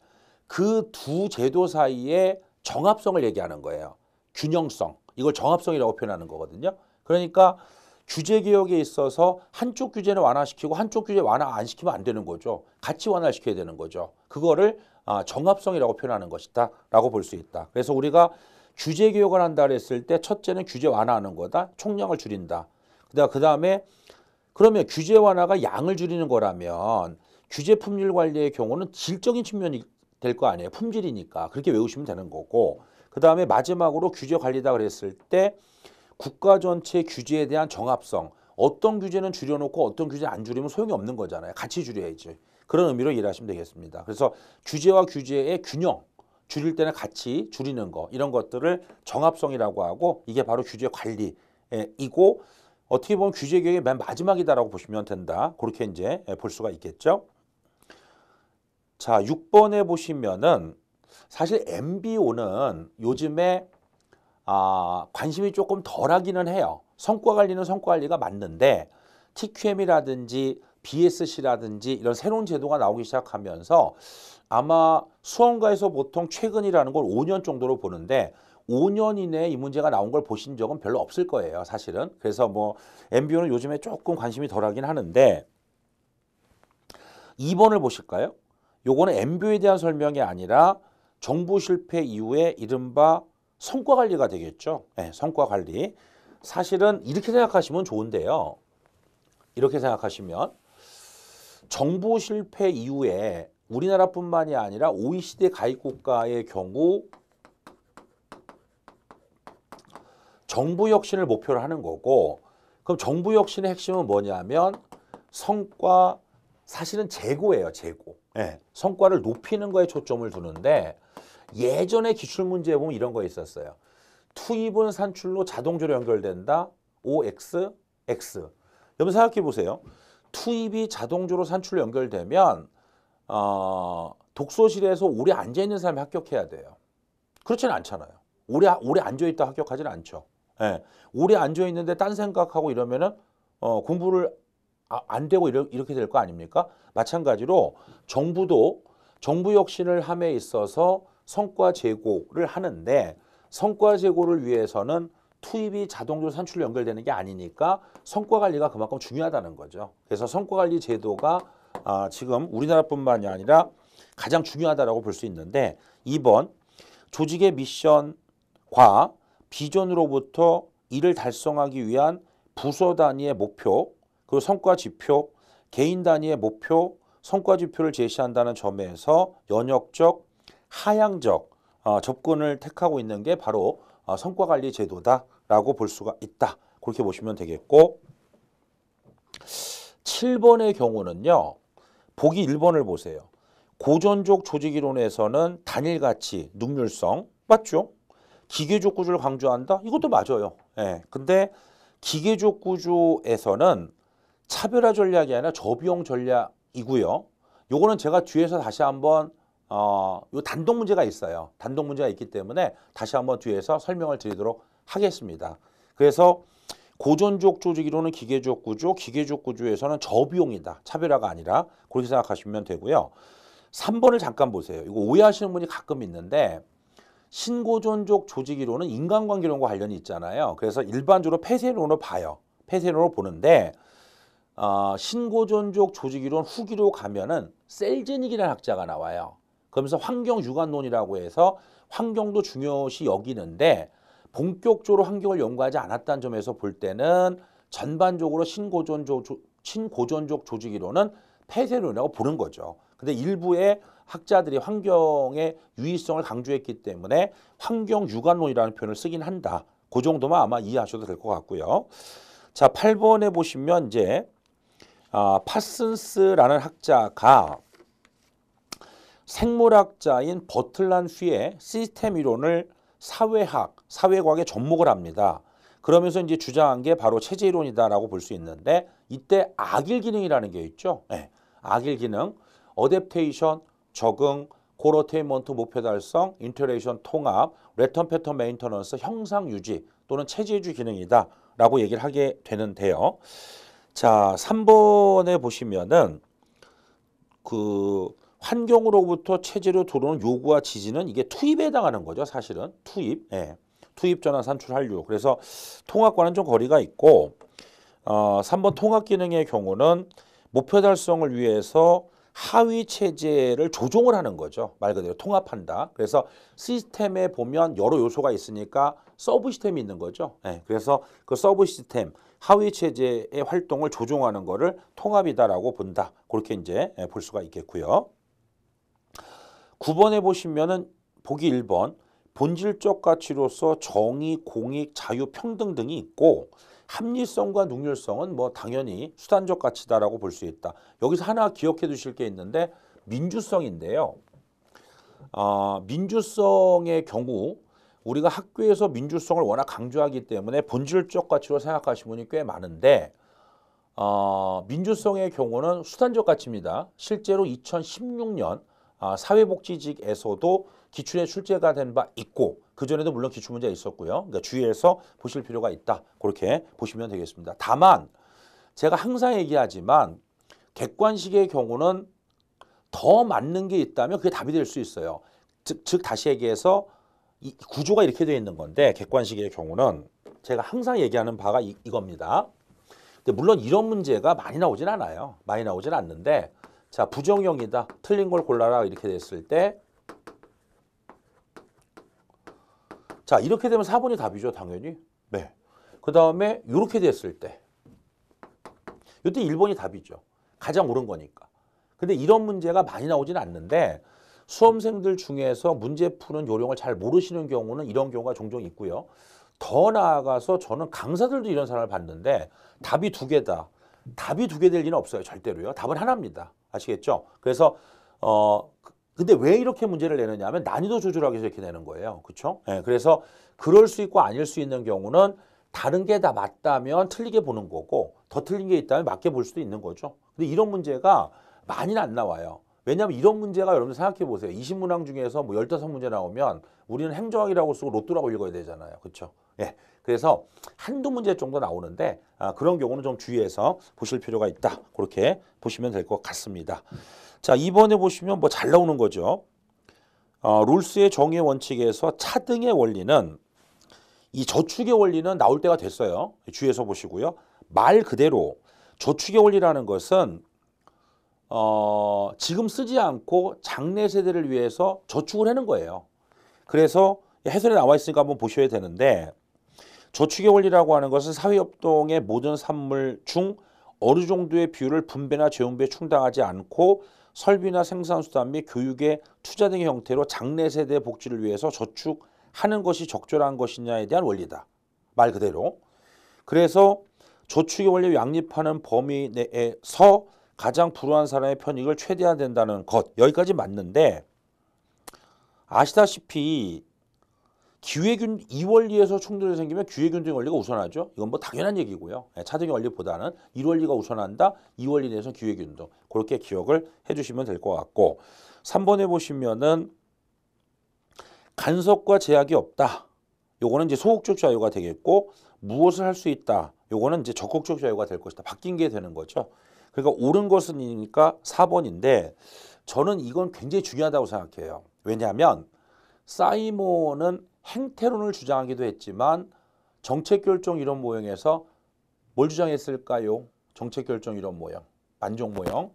그 두 제도 사이에 정합성을 얘기하는 거예요. 균형성. 이걸 정합성이라고 표현하는 거거든요. 그러니까 규제개혁에 있어서 한쪽 규제는 완화시키고 한쪽 규제 완화 안 시키면 안 되는 거죠. 같이 완화시켜야 되는 거죠. 그거를 정합성이라고 표현하는 것이다 라고 볼 수 있다. 그래서 우리가 규제개혁을 한다 그랬을 때 첫째는 규제 완화하는 거다. 총량을 줄인다. 그 다음에 그러면 규제 완화가 양을 줄이는 거라면 규제 품질 관리의 경우는 질적인 측면이 될 거 아니에요. 품질이니까. 그렇게 외우시면 되는 거고, 그 다음에 마지막으로 규제 관리다 그랬을 때 국가 전체 규제에 대한 정합성, 어떤 규제는 줄여놓고 어떤 규제 안 줄이면 소용이 없는 거잖아요. 같이 줄여야지. 그런 의미로 이해하시면 되겠습니다. 그래서 규제와 규제의 균형, 줄일 때는 같이 줄이는 거, 이런 것들을 정합성이라고 하고, 이게 바로 규제 관리이고, 어떻게 보면 규제 개혁의 맨 마지막이다라고 보시면 된다. 그렇게 이제 볼 수가 있겠죠. 자, 6번에 보시면은 사실 MBO는 요즘에 관심이 조금 덜하기는 해요. 성과 관리는 성과 관리가 맞는데 TQM이라든지 BSC라든지 이런 새로운 제도가 나오기 시작하면서 아마 수험가에서 보통 최근이라는 걸 5년 정도로 보는데 5년 이내에 이 문제가 나온 걸 보신 적은 별로 없을 거예요, 사실은. 그래서 뭐 MBO는 요즘에 조금 관심이 덜하긴 하는데 2번을 보실까요? 요거는 MBO에 대한 설명이 아니라 정부 실패 이후에 이른바 성과 관리가 되겠죠. 네, 성과 관리. 사실은 이렇게 생각하시면 좋은데요. 이렇게 생각하시면 정부 실패 이후에 우리나라뿐만이 아니라 OECD 가입 국가의 경우 정부 혁신을 목표로 하는 거고, 그럼 정부 혁신의 핵심은 뭐냐면 성과, 사실은 재고예요, 재고. 네, 성과를 높이는 거에 초점을 두는데 예전에 기출문제에 보면 이런 거 있었어요. 투입은 산출로 자동적으로 연결된다. OX, X. 여러분 생각해 보세요. 투입이 자동적으로 산출로 연결되면 독서실에서 오래 앉아있는 사람이 합격해야 돼요. 그렇지는 않잖아요. 오래 앉아있다 합격하지는 않죠. 네. 오래 앉아있는데 딴 생각하고 이러면은 공부를 안 되고 이렇게 될 거 아닙니까? 마찬가지로 정부도 정부 혁신을 함에 있어서 성과 제고를 하는데 성과 제고를 위해서는 투입이 자동적으로 산출로 연결되는 게 아니니까 성과 관리가 그만큼 중요하다는 거죠. 그래서 성과 관리 제도가 지금 우리나라뿐만이 아니라 가장 중요하다고 볼 수 있는데 2번 조직의 미션과 비전으로부터 이를 달성하기 위한 부서 단위의 목표 그리고 성과 지표 개인 단위의 목표, 성과 지표를 제시한다는 점에서 연역적, 하향적 접근을 택하고 있는 게 바로 성과관리 제도다라고 볼 수가 있다. 그렇게 보시면 되겠고 7번의 경우는요. 보기 1번을 보세요. 고전적 조직이론에서는 단일 가치, 능률성 맞죠? 기계적 구조를 강조한다? 이것도 맞아요. 예. 근데 기계적 구조에서는 차별화 전략이 아니라 저비용 전략이고요. 요거는 제가 뒤에서 다시 한번 요 단독 문제가 있어요. 단독 문제가 있기 때문에 다시 한번 뒤에서 설명을 드리도록 하겠습니다. 그래서 고전적 조직이론은 기계적 구조, 기계적 구조에서는 저비용이다. 차별화가 아니라 그렇게 생각하시면 되고요. 3번을 잠깐 보세요. 이거 오해하시는 분이 가끔 있는데 신고전적 조직이론은 인간관계론과 관련이 있잖아요. 그래서 일반적으로 폐쇄론으로 봐요. 폐쇄론으로 보는데 신고전적 조직이론 후기로 가면은 셀제닉이라는 학자가 나와요. 그러면서 환경유관론이라고 해서 환경도 중요시 여기는데 본격적으로 환경을 연구하지 않았다는 점에서 볼 때는 전반적으로 신고전적 조직이론은 폐쇄론이라고 보는 거죠. 근데 일부의 학자들이 환경의 유의성을 강조했기 때문에 환경유관론이라는 표현을 쓰긴 한다. 그 정도만 아마 이해하셔도 될 것 같고요. 자, 8번에 보시면 이제 파슨스라는 학자가 생물학자인 버틀란 휘의 시스템 이론을 사회과학에 접목을 합니다. 그러면서 이제 주장한 게 바로 체제 이론이다라고 볼 수 있는데 이때 악일 기능이라는 게 있죠. 네. 악일 기능, 어댑테이션, 적응, 골 어테인먼트 목표 달성, 인터레이션 통합, 레턴 패턴 메인터넌스 형상 유지 또는 체제 유지 기능이다라고 얘기를 하게 되는데요. 자, 3번에 보시면은 그 환경으로부터 체제로 들어오는 요구와 지지는 이게 투입에 해당하는 거죠. 사실은 투입, 예. 투입 전환 산출 한류. 그래서 통합과는 좀 거리가 있고 3번 통합 기능의 경우는 목표 달성을 위해서 하위 체제를 조종을 하는 거죠. 말 그대로 통합한다. 그래서 시스템에 보면 여러 요소가 있으니까 서브 시스템이 있는 거죠. 예. 그래서 그 서브 시스템 하위 체제의 활동을 조종하는 거를 통합이다라고 본다. 그렇게 이제 볼 수가 있겠고요. 9번에 보시면은 보기 1번 본질적 가치로서 정의, 공익, 자유, 평등 등이 있고 합리성과 능률성은 뭐 당연히 수단적 가치다라고 볼 수 있다. 여기서 하나 기억해 두실 게 있는데 민주성인데요. 민주성의 경우 우리가 학교에서 민주성을 워낙 강조하기 때문에 본질적 가치로 생각하시는 분이 꽤 많은데 민주성의 경우는 수단적 가치입니다. 실제로 2016년 사회복지직에서도 기출에 출제가 된 바 있고 그전에도 물론 기출문제가 있었고요. 그러니까 주의해서 보실 필요가 있다. 그렇게 보시면 되겠습니다. 다만 제가 항상 얘기하지만 객관식의 경우는 더 맞는 게 있다면 그게 답이 될 수 있어요. 즉 다시 얘기해서 이 구조가 이렇게 되어 있는 건데 객관식의 경우는 제가 항상 얘기하는 바가 이겁니다. 근데 물론 이런 문제가 많이 나오진 않아요. 많이 나오진 않는데 자 부정형이다. 틀린 걸 골라라 이렇게 됐을 때 자 이렇게 되면 4번이 답이죠. 당연히. 네. 그 다음에 이렇게 됐을 때 이때 1번이 답이죠. 가장 옳은 거니까. 근데 이런 문제가 많이 나오진 않는데 수험생들 중에서 문제 푸는 요령을 잘 모르시는 경우는 이런 경우가 종종 있고요. 더 나아가서 저는 강사들도 이런 사람을 봤는데 답이 두 개다. 답이 두 개 될 리는 없어요. 절대로요. 답은 하나입니다. 아시겠죠? 그래서 근데 왜 이렇게 문제를 내느냐 하면 난이도 조절하기 위해서 이렇게 내는 거예요. 그렇죠? 네, 그래서 그럴 수 있고 아닐 수 있는 경우는 다른 게 다 맞다면 틀리게 보는 거고 더 틀린 게 있다면 맞게 볼 수도 있는 거죠. 근데 이런 문제가 많이는 안 나와요. 왜냐하면 이런 문제가 여러분 생각해 보세요. 20문항 중에서 뭐 15문제 나오면 우리는 행정학이라고 쓰고 로또라고 읽어야 되잖아요. 그렇죠? 예. 그래서 한두 문제 정도 나오는데 그런 경우는 좀 주의해서 보실 필요가 있다. 그렇게 보시면 될 것 같습니다. 자, 2번에 보시면 뭐 잘 나오는 거죠. 롤스의 정의 원칙에서 차등의 원리는 이 저축의 원리는 나올 때가 됐어요. 주의해서 보시고요. 말 그대로 저축의 원리라는 것은 지금 쓰지 않고 장래 세대를 위해서 저축을 하는 거예요. 그래서 해설에 나와 있으니까 한번 보셔야 되는데 저축의 원리라고 하는 것은 사회협동의 모든 산물 중 어느 정도의 비율을 분배나 재분배에 충당하지 않고 설비나 생산수단 및 교육에 투자 등의 형태로 장래 세대의 복지를 위해서 저축하는 것이 적절한 것이냐에 대한 원리다. 말 그대로. 그래서 저축의 원리 양립하는 범위 내에서 가장 불우한 사람의 편익을 최대화된다는 것. 여기까지 맞는데 아시다시피 기회균 이 원리에서 충돌이 생기면 기회균등 원리가 우선하죠. 이건 뭐 당연한 얘기고요. 차등의 원리보다는 이 원리가 우선한다. 이 원리 내에서 기회균등. 그렇게 기억을 해주시면 될 것 같고 3번에 보시면은 간섭과 제약이 없다. 요거는 이제 소극적 자유가 되겠고 무엇을 할 수 있다. 요거는 이제 적극적 자유가 될 것이다. 바뀐 게 되는 거죠. 그러니까 옳은 것은이니까 4번인데 저는 이건 굉장히 중요하다고 생각해요. 왜냐하면 사이몬은 행태론을 주장하기도 했지만 정책결정 이론 모형에서 뭘 주장했을까요? 정책결정 이론 모형, 만족 모형.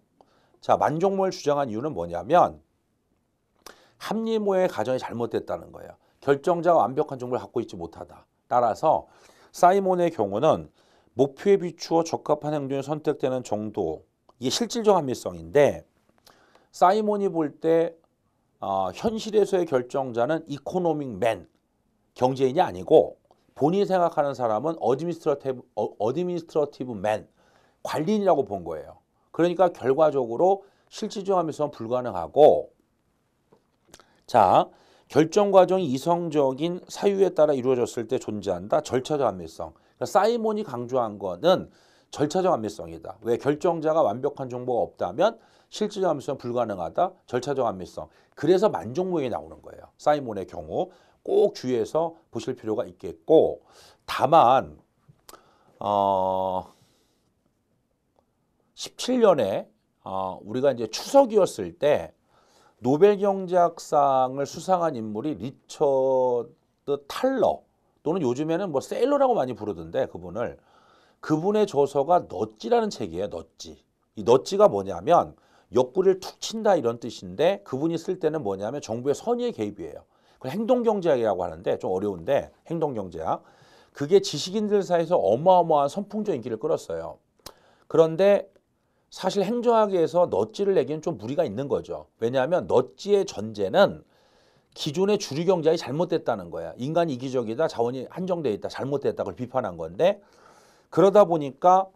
자, 만족 모형을 주장한 이유는 뭐냐면 합리 모형의 가정이 잘못됐다는 거예요. 결정자가 완벽한 정보를 갖고 있지 못하다. 따라서 사이몬의 경우는 목표에 비추어 적합한 행동이 선택되는 정도, 이게 실질적 합리성인데 사이몬이 볼 때 현실에서의 결정자는 이코노믹 맨, 경제인이 아니고 본인이 생각하는 사람은 어드미니스트러티브 맨, 관리인이라고 본 거예요. 그러니까 결과적으로 실질적 합리성은 불가능하고 자, 결정 과정이 이성적인 사유에 따라 이루어졌을 때 존재한다. 절차적 합리성. 그러니까 사이몬이 강조한 거는 절차적 합리성이다. 왜? 결정자가 완벽한 정보가 없다면 실질적 합리성은 불가능하다. 절차적 합리성. 그래서 만족모형이 나오는 거예요. 사이몬의 경우 꼭 주의해서 보실 필요가 있겠고 다만 17년에 우리가 이제 추석이었을 때 노벨 경제학상을 수상한 인물이 리처드 탈러 또는 요즘에는 뭐 세일러라고 많이 부르던데 그분의 저서가 넛지라는 책이에요. 넛지. 이 넛지가 뭐냐면 옆구리를 툭 친다 이런 뜻인데 그분이 쓸 때는 뭐냐면 정부의 선의의 개입이에요. 그걸 행동경제학이라고 하는데 좀 어려운데 행동경제학. 그게 지식인들 사이에서 어마어마한 선풍적 인기를 끌었어요. 그런데 사실 행정학에서 넛지를 내기는 좀 무리가 있는 거죠. 왜냐하면 넛지의 전제는 기존의 주류 경제학이 잘못됐다는 거야. 인간이 이기적이다, 자원이 한정돼 있다, 잘못됐다 그걸 비판한 건데 그러다 보니까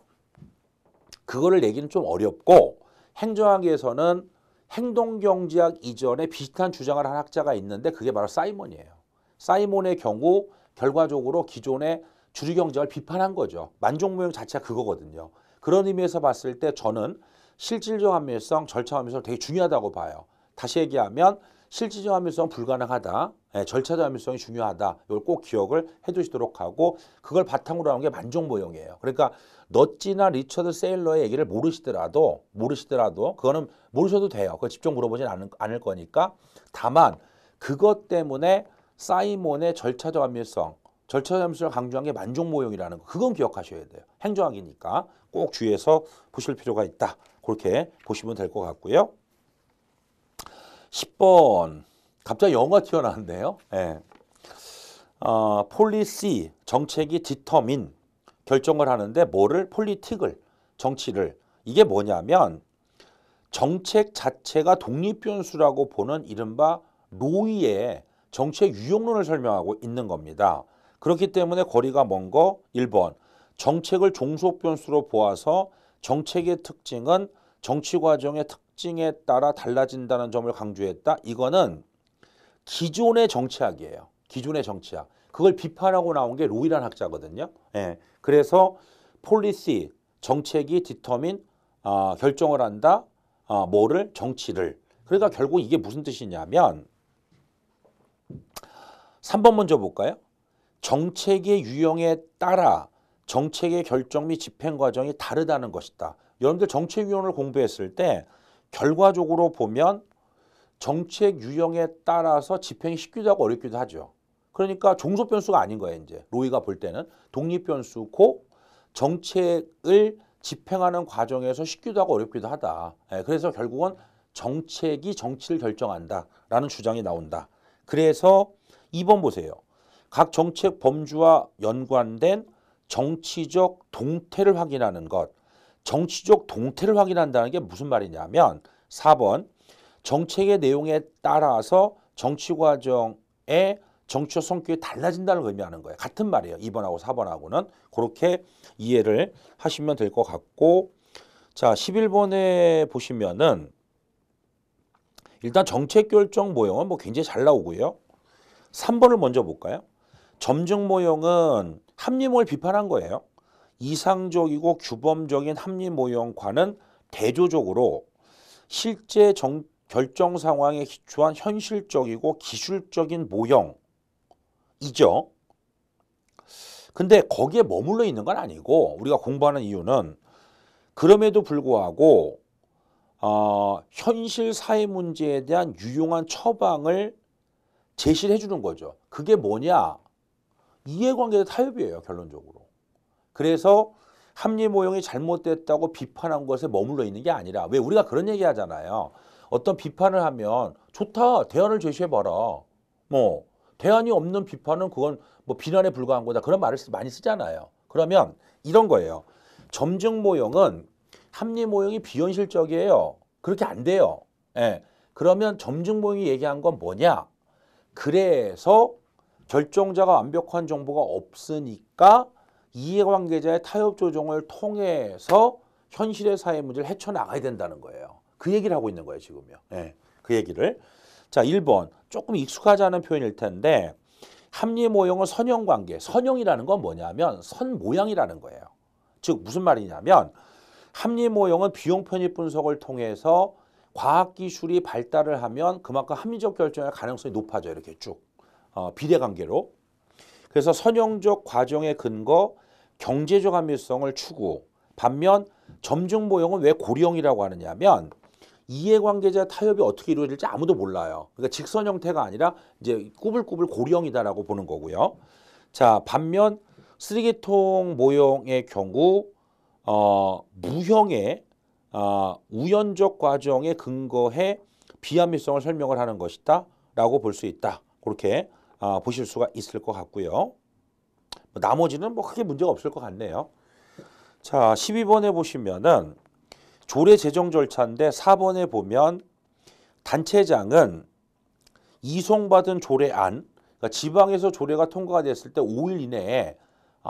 그거를 내기는 좀 어렵고 행정학에서는 행동경제학 이전에 비슷한 주장을 한 학자가 있는데 그게 바로 사이몬이에요. 사이몬의 경우 결과적으로 기존의 주류 경제학을 비판한 거죠. 만족모형 자체가 그거거든요. 그런 의미에서 봤을 때 저는 실질적 합리성, 절차 합리성 되게 중요하다고 봐요. 다시 얘기하면 실질적 합리성은 불가능하다. 절차적 합리성이 중요하다. 이걸 꼭 기억을 해두시도록 하고 그걸 바탕으로 하는 게 만족 모형이에요. 그러니까 넛지나 리처드 세일러의 얘기를 모르시더라도 그거는 모르셔도 돼요. 그걸 직접 물어보진 않을 거니까 다만 그것 때문에 사이몬의 절차적 합리성, 절차적 합리성을 강조한 게 만족 모형이라는 거 그건 기억하셔야 돼요. 행정학이니까 꼭 주의해서 보실 필요가 있다. 그렇게 보시면 될 것 같고요. 10번 갑자기 영어가 튀어나왔네요. 네. 폴리시 정책이 디터민 결정을 하는데 뭐를? 폴리틱을 정치를 이게 뭐냐면 정책 자체가 독립변수라고 보는 이른바 로이의 정책 유용론을 설명하고 있는 겁니다. 그렇기 때문에 거리가 먼 거 1번 정책을 종속변수로 보아서 정책의 특징은 정치 과정의 특징에 따라 달라진다는 점을 강조했다. 이거는 기존의 정치학이에요. 기존의 정치학. 그걸 비판하고 나온 게 로이라는 학자거든요. 예. 그래서 폴리시, 정책이 디터민, 결정을 한다. 뭐를? 정치를. 그러니까 결국 이게 무슨 뜻이냐면 3번 먼저 볼까요? 정책의 유형에 따라 정책의 결정 및 집행 과정이 다르다는 것이다. 여러분들 정책 유형을 공부했을 때 결과적으로 보면 정책 유형에 따라서 집행이 쉽기도 하고 어렵기도 하죠. 그러니까 종속 변수가 아닌 거예요. 이제 로이가 볼 때는 독립 변수고 정책을 집행하는 과정에서 쉽기도 하고 어렵기도 하다. 그래서 결국은 정책이 정치를 결정한다라는 주장이 나온다. 그래서 2번 보세요. 각 정책 범주와 연관된 정치적 동태를 확인하는 것. 정치적 동태를 확인한다는 게 무슨 말이냐면 4번 정책의 내용에 따라서 정치 과정의 정치적 성격이 달라진다는 걸 의미하는 거예요. 같은 말이에요. 2번하고 4번하고는. 그렇게 이해를 하시면 될 것 같고, 자 11번에 보시면은 일단 정책 결정 모형은 뭐 굉장히 잘 나오고요. 3번을 먼저 볼까요? 점증 모형은 합리모형을 비판한 거예요. 이상적이고 규범적인 합리모형과는 대조적으로 실제 결정 상황에 기초한 현실적이고 기술적인 모형이죠. 근데 거기에 머물러 있는 건 아니고 우리가 공부하는 이유는 그럼에도 불구하고 현실 사회 문제에 대한 유용한 처방을 제시를 해주는 거죠. 그게 뭐냐? 이해관계의 타협이에요, 결론적으로. 그래서 합리 모형이 잘못됐다고 비판한 것에 머물러 있는 게 아니라, 왜 우리가 그런 얘기 하잖아요. 어떤 비판을 하면 좋다, 대안을 제시해봐라. 뭐 대안이 없는 비판은 그건 뭐 비난에 불과한 거다. 그런 말을 많이 쓰잖아요. 그러면 이런 거예요. 점증 모형은 합리 모형이 비현실적이에요. 그렇게 안 돼요. 예. 그러면 점증 모형이 얘기한 건 뭐냐? 그래서 결정자가 완벽한 정보가 없으니까 이해관계자의 타협 조정을 통해서 현실의 사회 문제를 헤쳐나가야 된다는 거예요. 그 얘기를 하고 있는 거예요, 지금요. 예. 그 얘기를. 자, 1번. 조금 익숙하지 않은 표현일 텐데 합리 모형은 선형관계. 선형이라는 건 뭐냐면 선 모양이라는 거예요. 즉 무슨 말이냐면 합리 모형은 비용 편입 분석을 통해서 과학기술이 발달을 하면 그만큼 합리적 결정의 가능성이 높아져요. 이렇게 쭉 비례관계로. 그래서 선형적 과정의 근거, 경제적 합리성을 추구. 반면 점증 모형은 왜 고리형이라고 하느냐면 이해관계자 타협이 어떻게 이루어질지 아무도 몰라요. 그러니까 직선 형태가 아니라 이제 꾸불꾸불 고리형이다라고 보는 거고요. 자, 반면 쓰레기통 모형의 경우 무형의 우연적 과정에 근거해 비합리성을 설명을 하는 것이다 라고 볼 수 있다. 그렇게 보실 수가 있을 것 같고요. 나머지는 뭐 크게 문제가 없을 것 같네요. 자, 12번에 보시면은 조례 제정 절차인데 4번에 보면 단체장은 이송받은 조례안, 그러니까 지방에서 조례가 통과가 됐을 때 5일 이내에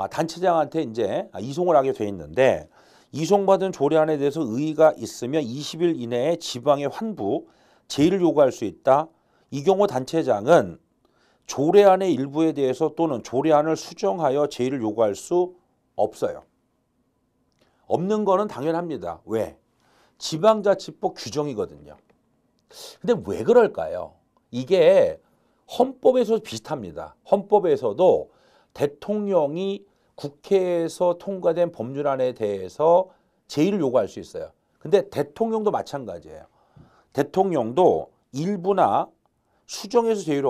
단체장한테 이제 이송을 하게 돼 있는데 이송받은 조례안에 대해서 의의가 있으면 20일 이내에 지방에 환부, 제의를 요구할 수 있다. 이 경우 단체장은 조례안의 일부에 대해서 또는 조례안을 수정하여 제의를 요구할 수 없어요. 없는 거는 당연합니다. 왜? 지방자치법 규정이거든요. 근데 왜 그럴까요? 이게 헌법에서 비슷합니다. 헌법에서도 대통령이 국회에서 통과된 법률안에 대해서 제의를 요구할 수 있어요. 근데 대통령도 마찬가지예요. 대통령도 일부나 수정해서 제의를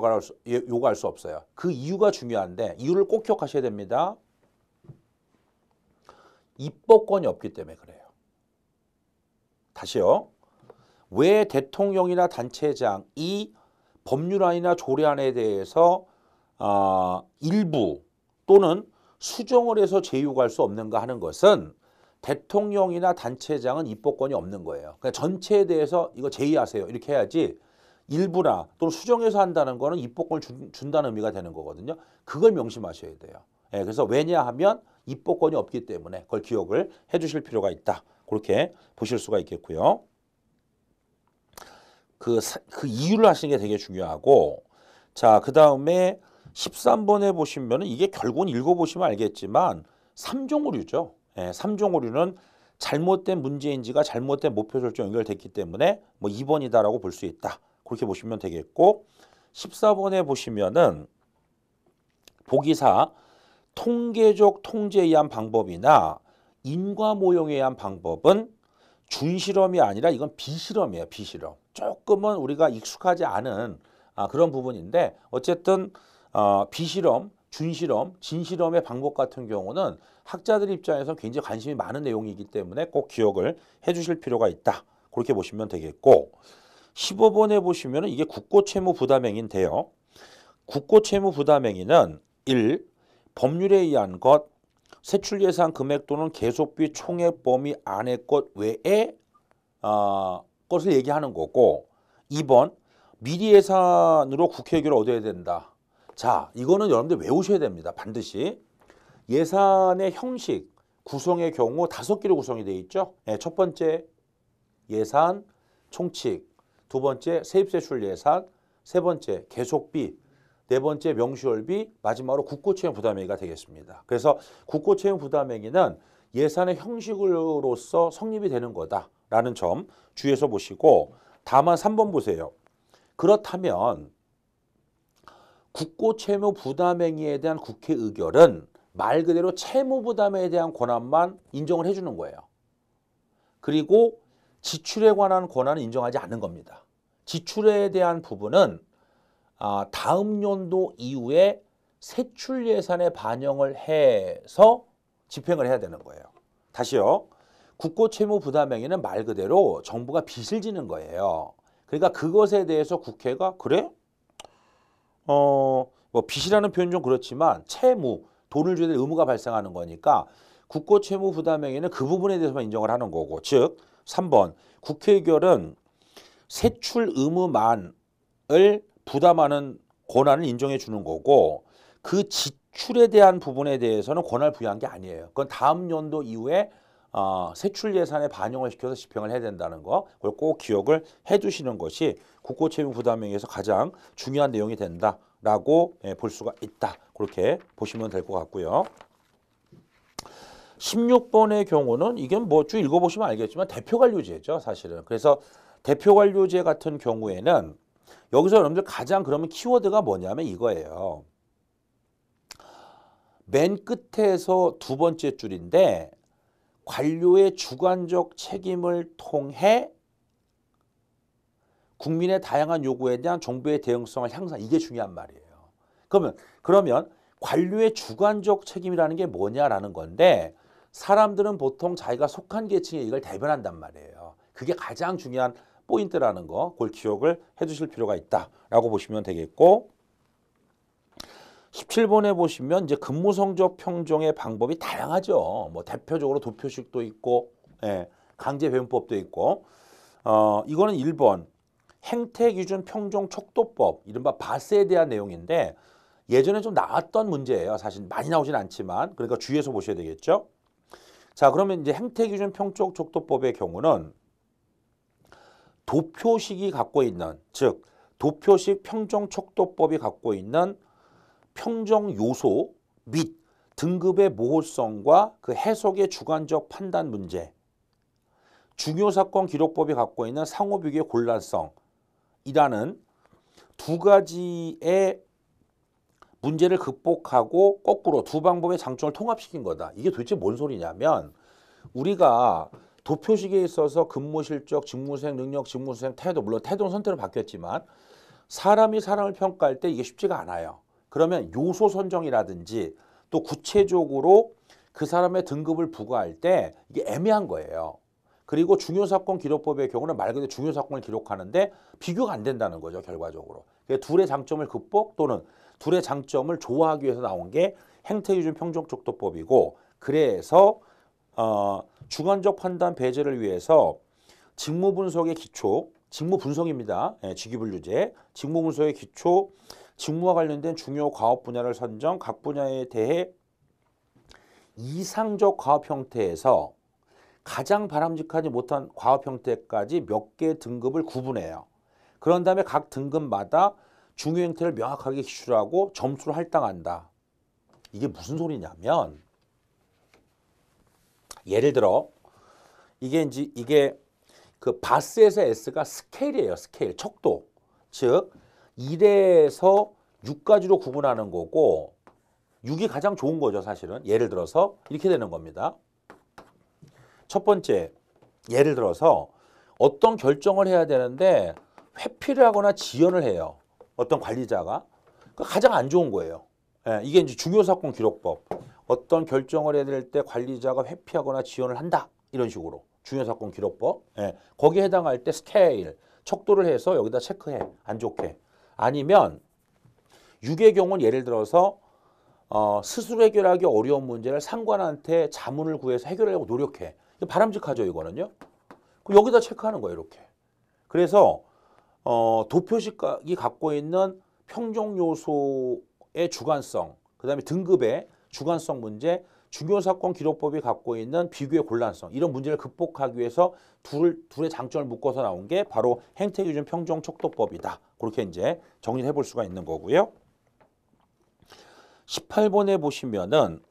요구할 수 없어요. 그 이유가 중요한데 이유를 꼭 기억하셔야 됩니다. 입법권이 없기 때문에 그래요. 다시요. 왜 대통령이나 단체장이 법률안이나 조례안에 대해서 일부 또는 수정을 해서 제의 요구할 수 없는가 하는 것은 대통령이나 단체장은 입법권이 없는 거예요. 그러니까 전체에 대해서 이거 제의하세요. 이렇게 해야지 일부나 또는 수정해서 한다는 거는 입법권을 준다는 의미가 되는 거거든요. 그걸 명심하셔야 돼요. 예, 그래서 왜냐하면 입법권이 없기 때문에 그걸 기억을 해 주실 필요가 있다. 그렇게 보실 수가 있겠고요. 그 이유를 하시는 게 되게 중요하고, 자, 그 다음에 13번에 보시면은 이게 결국은 읽어보시면 알겠지만 3종 오류죠. 예, 3종 오류는 잘못된 문제인지가 잘못된 목표 설정 연결됐기 때문에 뭐 2번이다라고 볼 수 있다. 그렇게 보시면 되겠고, 14번에 보시면은 보기 4 통계적 통제에 의한 방법이나 인과 모형에 의한 방법은 준실험이 아니라 이건 비실험이에요. 비실험. 조금은 우리가 익숙하지 않은 그런 부분인데 어쨌든 비실험, 준실험, 진실험의 방법 같은 경우는 학자들 입장에서 굉장히 관심이 많은 내용이기 때문에 꼭 기억을 해 주실 필요가 있다. 그렇게 보시면 되겠고 15번에 보시면 이게 국고채무 부담행위인데요. 국고채무 부담행위는 1. 법률에 의한 것, 세출 예산 금액 또는 계속비 총액 범위 안의 것 외에 것을 얘기하는 거고 2번 미리 예산으로 국회 의결을 얻어야 된다. 자, 이거는 여러분들 외우셔야 됩니다. 반드시. 예산의 형식, 구성의 경우 5개로 구성이 되어 있죠. 네, 첫 번째 예산, 총칙, 두 번째 세입세출 예산, 세 번째 계속비, 네 번째 명시월비, 마지막으로 국고채용 부담액이가 되겠습니다. 그래서 국고채용 부담액은 예산의 형식으로서 성립이 되는 거다라는 점 주의해서 보시고 다만 3번 보세요. 그렇다면 국고채무 부담행위에 대한 국회 의결은 말 그대로 채무 부담에 대한 권한만 인정을 해주는 거예요. 그리고 지출에 관한 권한은 인정하지 않는 겁니다. 지출에 대한 부분은 다음 연도 이후에 세출 예산에 반영을 해서 집행을 해야 되는 거예요. 다시요. 국고채무 부담행위는 말 그대로 정부가 빚을 지는 거예요. 그러니까 그것에 대해서 국회가 그래? 뭐 빚이라는 표현 좀 그렇지만 채무, 돈을 줘야 될 의무가 발생하는 거니까 국고채무 부담행위는 그 부분에 대해서만 인정을 하는 거고 즉 3번 국회 의결은 세출 의무만을 부담하는 권한을 인정해 주는 거고 그 지출에 대한 부분에 대해서는 권한을 부여한 게 아니에요. 그건 다음 연도 이후에 세출 예산에 반영을 시켜서 집행을 해야 된다는 거 그걸 꼭 기억을 해 두시는 것이 국고채무 부담행위에서 가장 중요한 내용이 된다라고 볼 수가 있다. 그렇게 보시면 될 것 같고요. 16번의 경우는 이게 뭐 쭉 읽어보시면 알겠지만 대표관료제죠. 사실은. 그래서 대표관료제 같은 경우에는 여기서 여러분들 가장 그러면 키워드가 뭐냐면 이거예요. 맨 끝에서 두 번째 줄인데 관료의 주관적 책임을 통해 국민의 다양한 요구에 대한 정부의 대응성을 향상 이게 중요한 말이에요. 그러면 관료의 주관적 책임이라는 게 뭐냐라는 건데 사람들은 보통 자기가 속한 계층에 이걸 대변한단 말이에요. 그게 가장 중요한 포인트라는 거 그걸 기억을 해 두실 필요가 있다라고 보시면 되겠고 17번에 보시면 이제 근무 성적 평정의 방법이 다양하죠. 뭐 대표적으로 도표식도 있고 강제 배분법도 있고 이거는 1번 행태 기준 평정 척도법 이른바 바스에 대한 내용인데 예전에 좀 나왔던 문제예요. 사실 많이 나오진 않지만 그러니까 주의해서 보셔야 되겠죠. 자, 그러면 이제 행태 기준 평정 척도법의 경우는 도표식이 갖고 있는 즉 도표식 평정 척도법이 갖고 있는 평정 요소 및 등급의 모호성과 그 해석의 주관적 판단 문제, 중요사건 기록법이 갖고 있는 상호비교의 곤란성이라는 두 가지의 문제를 극복하고 거꾸로 두 방법의 장점을 통합시킨 거다. 이게 도대체 뭔 소리냐면 우리가 도표식에 있어서 근무 실적, 직무수행 능력, 직무수행 태도 물론 태도는 선택으로 바뀌었지만 사람이 사람을 평가할 때 이게 쉽지가 않아요. 그러면 요소 선정이라든지 또 구체적으로 그 사람의 등급을 부과할 때 이게 애매한 거예요. 그리고 중요사건 기록법의 경우는 말 그대로 중요사건을 기록하는데 비교가 안 된다는 거죠. 결과적으로. 둘의 장점을 극복 또는 둘의 장점을 조화하기 위해서 나온 게 행태기준 평정척도법이고 그래서 주관적 판단 배제를 위해서 직무분석의 기초, 직무분석입니다. 직위분류제, 직무분석의 기초, 직무와 관련된 중요 과업 분야를 선정, 각 분야에 대해 이상적 과업 형태에서 가장 바람직하지 못한 과업 형태까지 몇 개 등급을 구분해요. 그런 다음에 각 등급마다 중요 형태를 명확하게 기출하고 점수를 할당한다. 이게 무슨 소리냐면 예를 들어 이게 그 바스에서 S가 스케일이에요. 스케일, 척도. 즉 1에서 6까지로 구분하는 거고 6이 가장 좋은 거죠. 사실은. 예를 들어서 이렇게 되는 겁니다. 첫 번째, 예를 들어서 어떤 결정을 해야 되는데 회피를 하거나 지연을 해요. 어떤 관리자가. 가장 안 좋은 거예요. 이게 이제 중요사건 기록법. 어떤 결정을 해야 될 때 관리자가 회피하거나 지연을 한다. 이런 식으로. 중요사건 기록법. 거기에 해당할 때 스케일, 척도를 해서 여기다 체크해. 안 좋게. 아니면 6의 경우는 예를 들어서 스스로 해결하기 어려운 문제를 상관한테 자문을 구해서 해결하려고 노력해. 이거 바람직하죠, 이거는요. 그럼 여기다 체크하는 거예요, 이렇게. 그래서 도표식이 갖고 있는 평정 요소의 주관성, 그다음에 등급의 주관성 문제, 중요사건 기록법이 갖고 있는 비교의 곤란성, 이런 문제를 극복하기 위해서 둘의 장점을 묶어서 나온 게 바로 행태기준 평정 척도법이다. 그렇게 이제 정리해 볼 수가 있는 거고요. 18번에 보시면은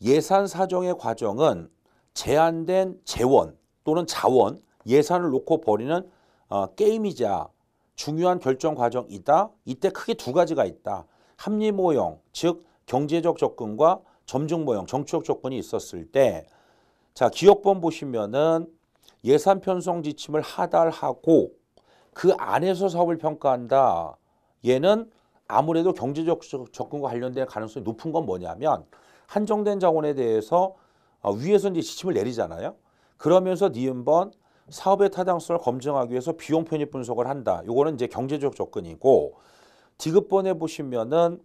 예산 사정의 과정은 제한된 재원 또는 자원, 예산을 놓고 벌이는 게임이자 중요한 결정 과정이다. 이때 크게 두 가지가 있다. 합리 모형, 즉 경제적 접근과 점증 모형, 정치적 접근이 있었을 때, 자, 기억본 보시면은 예산 편성 지침을 하달하고 그 안에서 사업을 평가한다. 얘는 아무래도 경제적 접근과 관련된 가능성이 높은 건 뭐냐면 한정된 자원에 대해서 위에서 이제 지침을 내리잖아요. 그러면서 니은번 사업의 타당성을 검증하기 위해서 비용 편입 분석을 한다. 요거는 이제 경제적 접근이고, 디귿번에 보시면은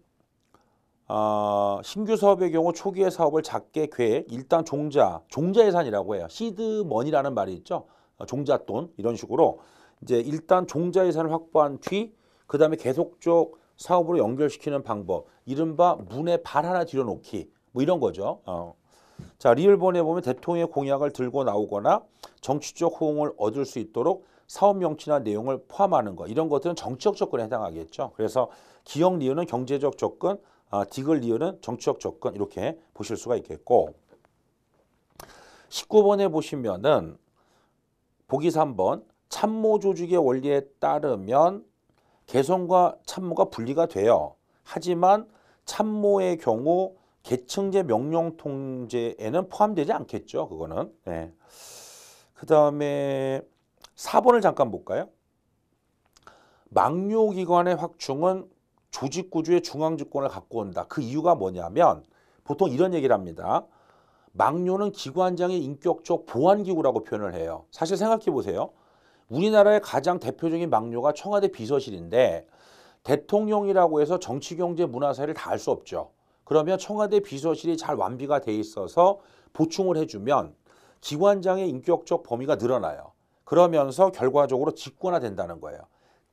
신규 사업의 경우 초기의 사업을 작게 계획, 일단 종자 예산이라고 해요. 시드머니라는 말이 있죠. 종잣돈 이런 식으로 이제 일단 종자 예산을 확보한 뒤 그다음에 계속적 사업으로 연결시키는 방법, 이른바 문에 발 하나 들여놓기 뭐 이런 거죠. 자, 리을본에 보면 대통령의 공약을 들고 나오거나 정치적 호응을 얻을 수 있도록 사업 명칭이나 내용을 포함하는 것, 이런 것들은 정치적 접근에 해당하겠죠. 그래서 기역 리을은 경제적 접근, 디귿 리을은 정치적 접근, 이렇게 보실 수가 있겠고, 19번에 보시면은 보기 3번 참모 조직의 원리에 따르면 개성과 참모가 분리가 돼요. 하지만 참모의 경우 계층제 명령 통제에는 포함되지 않겠죠. 그거는. 네. 그 다음에 4번을 잠깐 볼까요? 망료기관의 확충은 조직구조의 중앙집권을 갖고 온다. 그 이유가 뭐냐면 보통 이런 얘기를 합니다. 망료는 기관장의 인격적 보안기구라고 표현을 해요. 사실 생각해 보세요. 우리나라의 가장 대표적인 망료가 청와대 비서실인데 대통령이라고 해서 정치, 경제, 문화 사회를 다 할 수 없죠. 그러면 청와대 비서실이 잘 완비가 돼 있어서 보충을 해주면 기관장의 인격적 범위가 늘어나요. 그러면서 결과적으로 직권화된다는 거예요.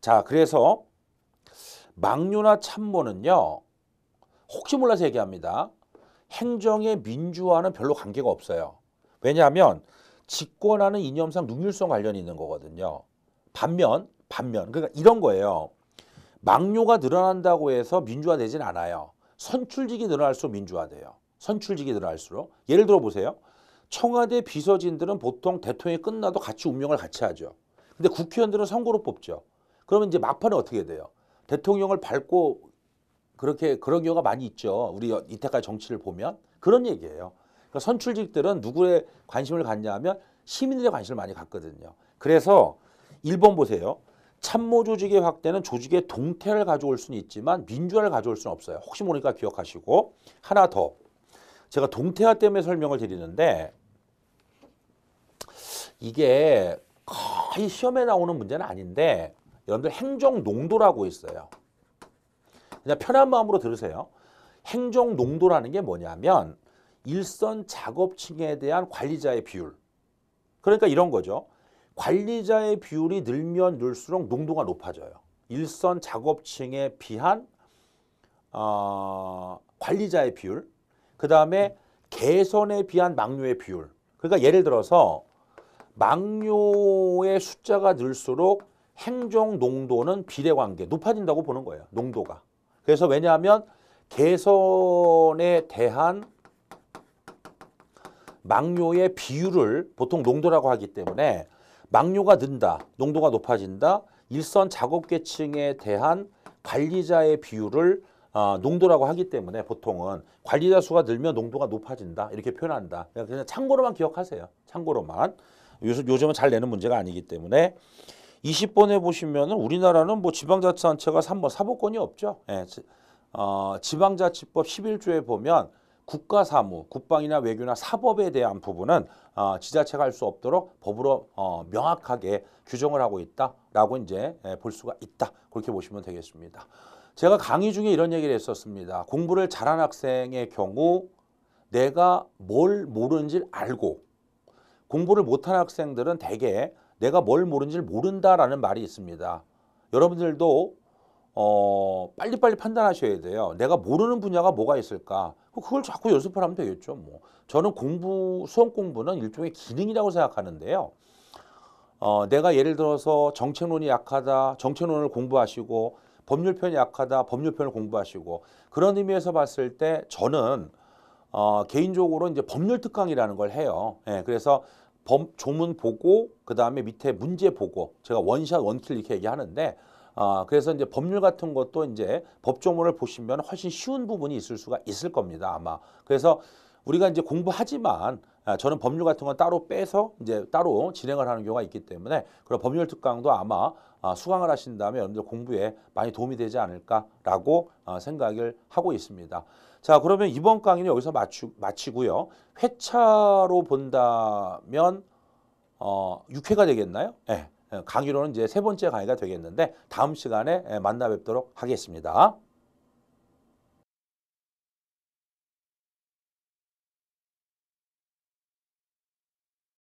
자, 그래서 망료나 참모는요, 혹시 몰라서 얘기합니다. 행정의 민주화는 별로 관계가 없어요. 왜냐하면 직권하는 이념상 능률성 관련이 있는 거거든요. 반면 그러니까 이런 거예요. 망료가 늘어난다고 해서 민주화되진 않아요. 선출직이 늘어날수록 민주화돼요. 선출직이 늘어날수록. 예를 들어 보세요. 청와대 비서진들은 보통 대통령이 끝나도 같이 운명을 같이 하죠. 근데 국회의원들은 선거로 뽑죠. 그러면 이제 막판에 어떻게 돼요? 대통령을 밟고 그렇게 그런 경우가 많이 있죠. 우리 이때까지 정치를 보면 그런 얘기예요. 그러니까 선출직들은 누구의 관심을 갖냐면 시민들의 관심을 많이 갖거든요. 그래서 1번 보세요. 참모 조직의 확대는 조직의 동태를 가져올 수는 있지만 민주화를 가져올 수는 없어요. 혹시 모르니까 기억하시고, 하나 더. 제가 동태화 때문에 설명을 드리는데 이게 거의 시험에 나오는 문제는 아닌데 여러분들 행정농도라고 있어요. 그냥 편한 마음으로 들으세요. 행정농도라는 게 뭐냐면 일선 작업층에 대한 관리자의 비율. 그러니까 이런 거죠. 관리자의 비율이 늘면 늘수록 농도가 높아져요. 일선 작업층에 비한 관리자의 비율, 그 다음에 개선에 비한 망료의 비율. 그러니까 예를 들어서 망료의 숫자가 늘수록 행정 농도는 비례관계 높아진다고 보는 거예요. 농도가. 그래서 왜냐하면 개선에 대한 망료의 비율을 보통 농도라고 하기 때문에 망료가 는다, 농도가 높아진다. 일선 작업계층에 대한 관리자의 비율을 농도라고 하기 때문에 보통은 관리자 수가 늘면 농도가 높아진다 이렇게 표현한다. 그냥 참고로만 기억하세요. 참고로만. 요즘은 잘 내는 문제가 아니기 때문에. 20번에 보시면은 우리나라는 뭐 지방자치단체가 3번 사법권이 없죠. 예, 지방자치법 11조에 보면 국가사무, 국방이나 외교나 사법에 대한 부분은 지자체가 할 수 없도록 법으로 명확하게 규정을 하고 있다라고 이제 볼 수가 있다. 그렇게 보시면 되겠습니다. 제가 강의 중에 이런 얘기를 했었습니다. 공부를 잘하는 학생의 경우 내가 뭘 모르는지 알고 공부를 못하는 학생들은 대개 내가 뭘 모르는지 모른다라는 말이 있습니다. 여러분들도 빨리빨리 판단하셔야 돼요. 내가 모르는 분야가 뭐가 있을까? 그걸 자꾸 연습을 하면 되겠죠. 뭐. 저는 수험 공부는 일종의 기능이라고 생각하는데요. 내가 예를 들어서 정책론이 약하다, 정책론을 공부하시고 법률편이 약하다, 법률편을 공부하시고 그런 의미에서 봤을 때 저는 개인적으로 이제 법률 특강이라는 걸 해요. 예, 그래서 조문 보고 그 다음에 밑에 문제 보고 제가 원샷 원킬 이렇게 얘기하는데 그래서 이제 법률 같은 것도 이제 법조문을 보시면 훨씬 쉬운 부분이 있을 수가 있을 겁니다 아마. 그래서 우리가 이제 공부하지만 저는 법률 같은 건 따로 빼서 이제 따로 진행을 하는 경우가 있기 때문에 그런 법률 특강도 아마 수강을 하신 다음에 여러분들 공부에 많이 도움이 되지 않을까라고 생각을 하고 있습니다. 자, 그러면 이번 강의는 여기서 마치고요. 회차로 본다면 6회가 되겠나요? 네, 강의로는 이제 세 번째 강의가 되겠는데 다음 시간에 만나 뵙도록 하겠습니다.